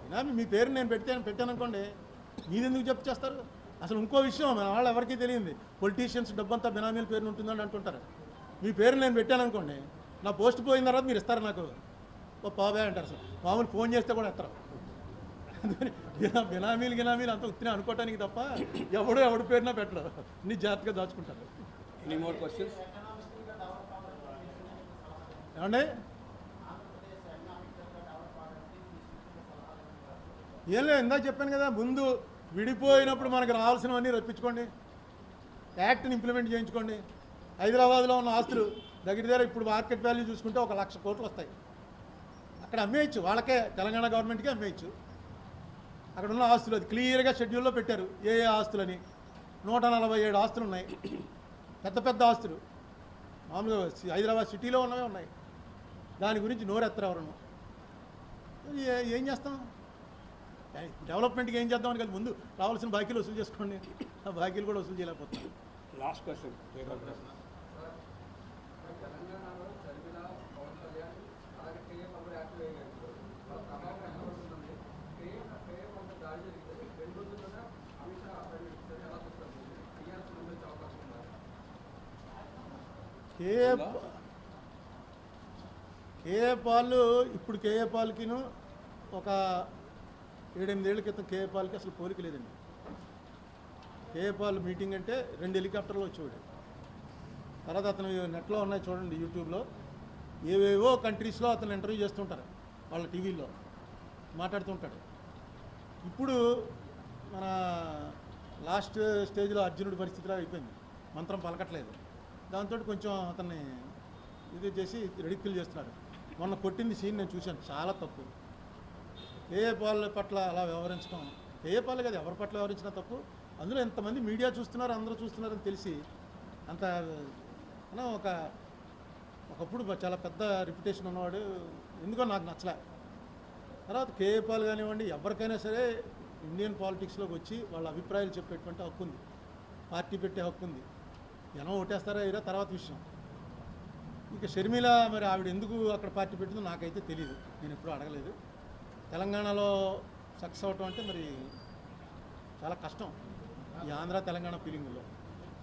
బినామీ మీ పేరు నేను పెట్టాను అనుకోండి, మీది ఎందుకు జప్తు చేస్తారు? అసలు ఇంకో విషయం మన వాళ్ళు ఎవరికీ తెలియంది, పొలిటీషియన్స్ డబ్బంతా బినామీల పేరు ఉంటుందని అంటుంటారు. మీ పేరు నేను పెట్టాను అనుకోండి, నా పోస్ట్ పోయిన తర్వాత మీరు ఇస్తారు నాకు ₹1,000 అంటారు. అసలు మామూలు ఫోన్ చేస్తే కూడా ఇస్తారు. బినామీలు అంతా ఉత్తిన అనుకోవటానికి తప్ప ఎవడి పేరున పెట్టరు, నీ జాగ్రత్తగా దాచుకుంటారు. Any more questions? ఏమండి ఏం లేదు, ఇందాక చెప్పాను కదా, ముందు విడిపోయినప్పుడు మనకు రావాల్సినవన్నీ రప్పించుకోండి, యాక్ట్ని ఇంప్లిమెంట్ చేయించుకోండి. హైదరాబాద్లో ఉన్న ఆస్తులు దగ్గర ఇప్పుడు మార్కెట్ వాల్యూ చూసుకుంటే 1,00,000 కోట్లు వస్తాయి. అక్కడ అమ్మేయచ్చు, వాళ్ళకే తెలంగాణ గవర్నమెంట్కే అమ్మేయచ్చు. అక్కడ ఉన్న ఆస్తులు అది క్లియర్గా షెడ్యూల్లో పెట్టారు, ఏ ఆస్తులని. 147 ఆస్తులు ఉన్నాయి, పెద్ద పెద్ద ఆస్తులు, మామూలుగా హైదరాబాద్ సిటీలో ఉన్నవే ఉన్నాయి. దాని గురించి నోరెత్తరు ఎవరను. ఏం చేస్తాం, డెవలప్మెంట్కి ఏం చేద్దామని కదా, ముందు రావాల్సిన బాకీలు వసూలు చేసుకోండి. ఆ బాకీలు కూడా వసూలు చేయలేకపోతున్నాం. Last question. కేఏ పాలు ఇప్పుడు కేఏ పాల్కిను ఒక 7-8 ఏళ్ల క్రితం కేఏ పాల్కి అసలు పోలిక లేదండి. కేఏ పాల్ మీటింగ్ అంటే 2 హెలికాప్టర్లు వచ్చేవాడు. తర్వాత అతను నెట్లో ఉన్నాయి చూడండి, యూట్యూబ్లో ఏవేవో కంట్రీస్లో అతను ఇంటర్వ్యూ చేస్తుంటారు, వాళ్ళ టీవీల్లో మాట్లాడుతుంటాడు. ఇప్పుడు మన లాస్ట్ స్టేజ్లో అర్జునుడి పరిస్థితిలో అయిపోయింది, మంత్రం పలకట్లేదు. దాంతో కొంచెం అతన్ని ఇది చేసి రెడిక్యూల్ చేస్తున్నారు. మొన్న కొట్టింది సీన్ నేను చూశాను, చాలా తప్పు. కేఏ పాల్ పట్ల అలా వ్యవహరించడం, కేఏ పాల్ కదా ఎవరి పట్ల వ్యవహరించినా తప్పు. అందులో ఎంతమంది మీడియా చూస్తున్నారు, అందరూ చూస్తున్నారని తెలిసి అంత ఒకప్పుడు చాలా పెద్ద రిప్యుటేషన్ ఉన్నవాడు, ఎందుకో నాకు నచ్చలే. తర్వాత కేఏ పాల్ కానివ్వండి, ఎవరికైనా సరే ఇండియన్ పాలిటిక్స్లోకి వచ్చి వాళ్ళ అభిప్రాయాలు చెప్పేటువంటి హక్కు ఉంది, పార్టీ పెట్టే హక్కు ఉంది. జనం ఓటేస్తారా ఇరా తర్వాత విషయం. ఇక షర్మిల మరి ఆవిడ ఎందుకు అక్కడ పార్టీ పెట్టిందో నాకైతే తెలియదు, నేను ఎప్పుడూ అడగలేదు. తెలంగాణలో సక్సెస్ అవటం అంటే మరి చాలా కష్టం ఈ ఆంధ్ర తెలంగాణ ఫీలింగ్లో.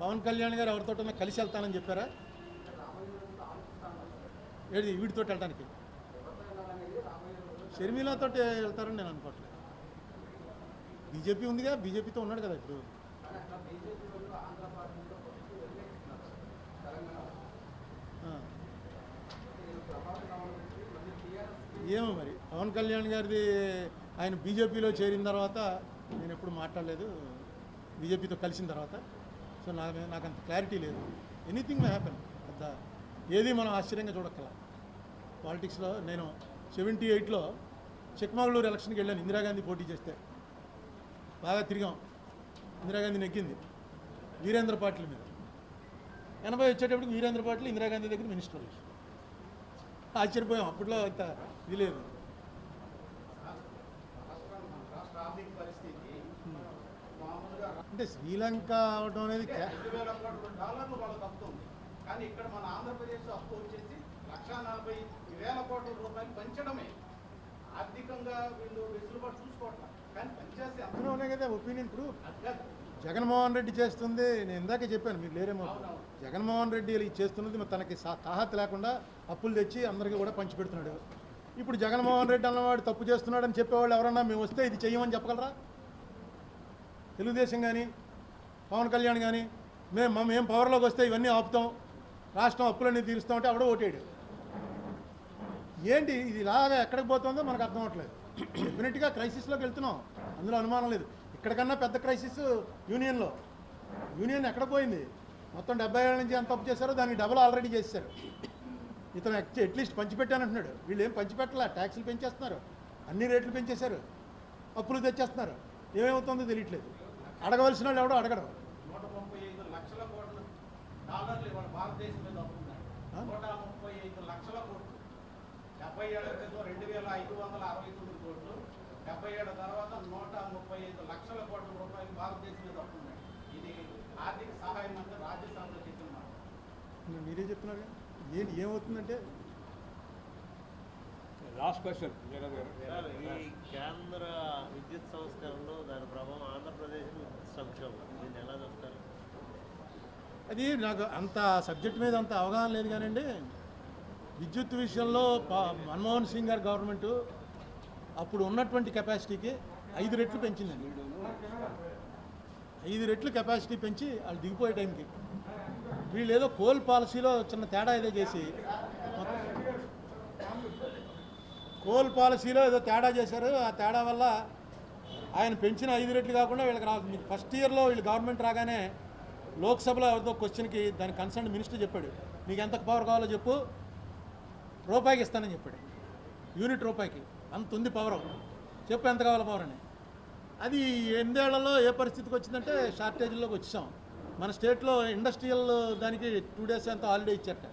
పవన్ కళ్యాణ్ గారు ఎవరితోటన్నా కలిసి వెళ్తానని చెప్పారా? ఏది వీడితో వెళ్ళడానికి? షర్మిలతో వెళ్తారని నేను అనుకోవట్లేదు. బీజేపీ ఉందిగా, బీజేపీతో ఉన్నాడు కదా ఇప్పుడు. ఏమో మరి పవన్ కళ్యాణ్ గారిది, ఆయన బీజేపీలో చేరిన తర్వాత నేను ఎప్పుడు మాట్లాడలేదు, బీజేపీతో కలిసిన తర్వాత. సో నాకు అంత క్లారిటీ లేదు. ఎనీథింగ్ మే హ్యాపెన్, పెద్ద ఏది మనం ఆశ్చర్యంగా చూడక్కల పాలిటిక్స్లో. నేను 78లో చిక్మగళూరు ఎలక్షన్కి వెళ్ళాను, ఇందిరాగాంధీ పోటీ చేస్తే బాగా తిరిగాం. ఇందిరాగాంధీ నెగ్గింది వీరేంద్ర పాటిల్ మీద. 80 వచ్చేటప్పటికి వీరేంద్ర పాటిల్ ఇందిరాగాంధీ దగ్గర మినిస్టర్. ఆశ్చర్యపోయాం, అప్పట్లో అంత ఇది లేదు. అంటే శ్రీలంక అవడం అనేది $2,000 వాళ్ళకి అప్పు ఉంది, కానీ ఇక్కడ మన ఆంధ్రప్రదేశ్ అప్పు వచ్చేసి 1,40,000 కోట్ల పంచడమే. ఆర్థికంగా వీళ్ళు వెసులుబాటు చూసుకోవట్లేదు, కానీ పంచాసి అందులో ఉన్నాయి కదా ఒపీనియన్. ఇప్పుడు జగన్మోహన్ రెడ్డి చేస్తుంది, నేను ఇందాకే చెప్పాను, మీరు లేరేమో. జగన్మోహన్ రెడ్డి చేస్తున్నది మరి తనకి తాహత్ లేకుండా అప్పులు తెచ్చి అందరికీ కూడా పంచిపెడుతున్నాడు. ఇప్పుడు జగన్మోహన్ రెడ్డి అన్నవాడు తప్పు చేస్తున్నాడని చెప్పేవాళ్ళు ఎవరన్నా మేము వస్తే ఇది చెయ్యమని చెప్పగలరా? తెలుగుదేశం కానీ పవన్ కళ్యాణ్ కానీ మేము పవర్లోకి వస్తే ఇవన్నీ ఆపుతాం, రాష్ట్రం అప్పులన్నీ తీరుస్తామంటే ఆవిడ ఓటేడు. ఏంటి ఇది ఇలాగా ఎక్కడికి పోతుందో మనకు అర్థం అవ్వట్లేదు. డెఫినెట్గా క్రైసిస్లోకి వెళ్తున్నాం, అందులో అనుమానం లేదు. ఇక్కడికన్నా పెద్ద క్రైసిస్ యూనియన్లో. యూనియన్ ఎక్కడ పోయింది? మొత్తం 70 ఏళ్ళ నుంచి ఎంత తప్పు చేశారో దానికి డబుల్ ఆల్రెడీ చేశారు. ఇతను అట్లీస్ట్ పంచిపెట్టానంటున్నాడు, వీళ్ళు ఏం పంచిపెట్టలే, ట్యాక్సులు పెంచేస్తున్నారు, అన్ని రేట్లు పెంచేశారు, అప్పులు తెచ్చేస్తున్నారు. ఏమవుతుందో తెలియట్లేదు. అడగవలసిన వాళ్ళు ఎవడో అడగడం. 135 లక్షల కోట్ల డాలర్లు ఇవాళ భారతదేశం మీద అప్పున్నాడు. 135 లక్షల కోట్లు. 70 ఏళ్ల క్రితం 2,569 కోట్లు, 70 ఏళ్ల తర్వాత 135 లక్షల కోట్ల రూపాయలు భారతదేశం మీద అప్పున్నాడు. ఇది ఆర్థిక సహాయ మంత్రి రాజ్యసభలో చెప్పిన మాట. మీరే చెప్తున్నారు ఏంటి ఏమవుతుందంటే. Last question. ఈ కేంద్ర విద్యుత్ సంస్కరణలో దాని ప్రభావం ఆంధ్రప్రదేశ్ సంక్షోభం, దీన్ని ఎలా చూస్తారు? అది నాకు అంత సబ్జెక్ట్ మీద అంత అవగాహన లేదు కానండి. విద్యుత్ విషయంలో మన్మోహన్ సింగ్ గారి గవర్నమెంటు అప్పుడు ఉన్నటువంటి కెపాసిటీకి 5 రెట్లు పెంచిందండి. 5 రెట్లు కెపాసిటీ పెంచి వాళ్ళు దిగిపోయే టైంకి వీళ్ళు ఏదో కోల్ పాలసీలో చిన్న తేడా ఏదో చేసి కోల్ పాలసీలో ఏదో తేడా చేశారు. ఆ తేడా వల్ల ఆయన పెంచిన 5 రెట్లు కాకుండా వీళ్ళకి ఫస్ట్ ఇయర్లో వీళ్ళు గవర్నమెంట్ రాగానే లోక్సభలో ఎవరితో క్వశ్చన్కి దాని కన్సర్న్ మినిస్టర్ చెప్పాడు, నీకు ఎంత పవర్ కావాలో చెప్పు, రూపాయికి ఇస్తానని చెప్పాడు. యూనిట్ రూపాయికి అంత ఉంది పవర్, చెప్పు ఎంత కావాలో పవర్ అని. అది 8 ఏళ్లలో ఏ పరిస్థితికి వచ్చిందంటే షార్టేజ్లోకి వచ్చాం. మన స్టేట్లో ఇండస్ట్రియల్ దానికి 2 days అంతా హాలిడే ఇచ్చారట.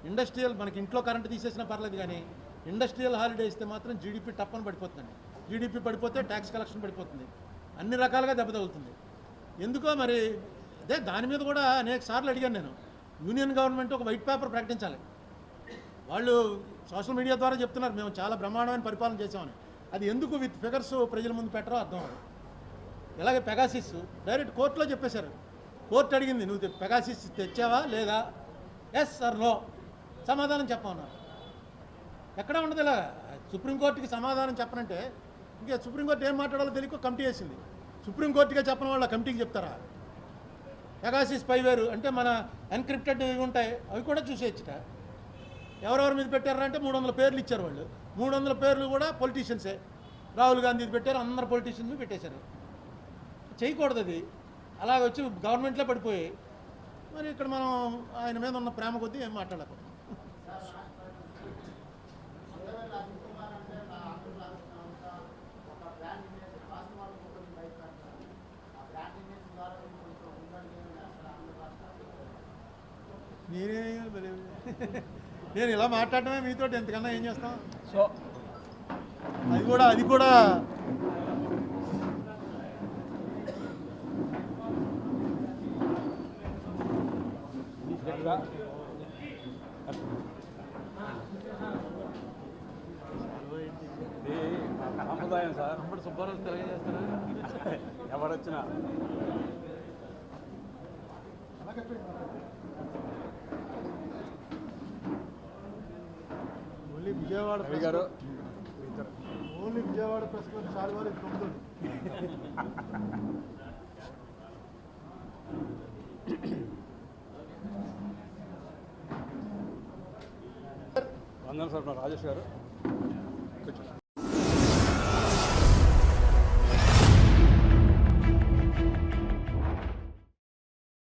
ఇండస్ట్రియల్ మనకి ఇంట్లో కరెంట్ తీసేసినా పర్లేదు, కానీ ఇండస్ట్రియల్ హాలిడే ఇస్తే మాత్రం జీడిపి టప్పని పడిపోతుందండి. జీడిపి పడిపోతే ట్యాక్స్ కలెక్షన్ పడిపోతుంది, అన్ని రకాలుగా దెబ్బ తగులుతుంది. ఎందుకో మరి అదే దాని మీద కూడా అనేక సార్లు అడిగాను నేను. యూనియన్ గవర్నమెంట్ ఒక వైట్ పేపర్ ప్రకటించాలి. వాళ్ళు సోషల్ మీడియా ద్వారా చెప్తున్నారు మేము చాలా బ్రహ్మాండమైన పరిపాలన చేసామని. అది ఎందుకు విత్ ఫిగర్స్ ప్రజల ముందు పెట్టరో అర్థం అవ్వదు. ఇలాగే పెగాసిస్ డైరెక్ట్ కోర్టులో చెప్పేశారు. కోర్టు అడిగింది, నువ్వు పెగాసిస్ తెచ్చావా లేదా, ఎస్ ఆర్ నో, సమాధానం చెప్పమన్నారు. ఎక్కడ ఉండదు ఇలా. సుప్రీంకోర్టుకి సమాధానం చెప్పనంటే ఇంకా సుప్రీంకోర్టు ఏం మాట్లాడాలో తెలియక కమిటీ వేసింది. సుప్రీంకోర్టుగా చెప్పని వాళ్ళ కమిటీకి చెప్తారా? పెగాసిస్ స్పైవేర్ అంటే మన ఎన్క్రిప్టెడ్ ఇవి ఉంటాయి, అవి కూడా చూసేయచ్చుట. ఎవరెవరి మీద పెట్టారంటే 300 పేర్లు ఇచ్చారు వాళ్ళు. 300 పేర్లు కూడా పొలిటీషియన్సే. రాహుల్ గాంధీ పెట్టారు, అందరు పొలిటీషియన్స్ పెట్టేశారు. చేయకూడదు అది. అలాగ వచ్చి గవర్నమెంట్లో పడిపోయి మరి ఇక్కడ మనం ఆయన మీద ఉన్న ప్రేమ కొద్దీ ఏం మాట్లాడకూడదు. నేను ఇలా మాట్లాడటమే మీతో ఎంతకన్నా ఏం చేస్తాం. సో అది కూడా ఇది సాంప్రదాయం సార్. అప్పుడు సుబ్బారావు తెలియజేస్తారు ఎవరొచ్చినా. ఓన్లీ విజయవాడ రవి గారు ఓన్లీ విజయవాడ ప్రెస్ క్లబ్ శాలివారి 9. వందన సార్ రాజేష్ గారు.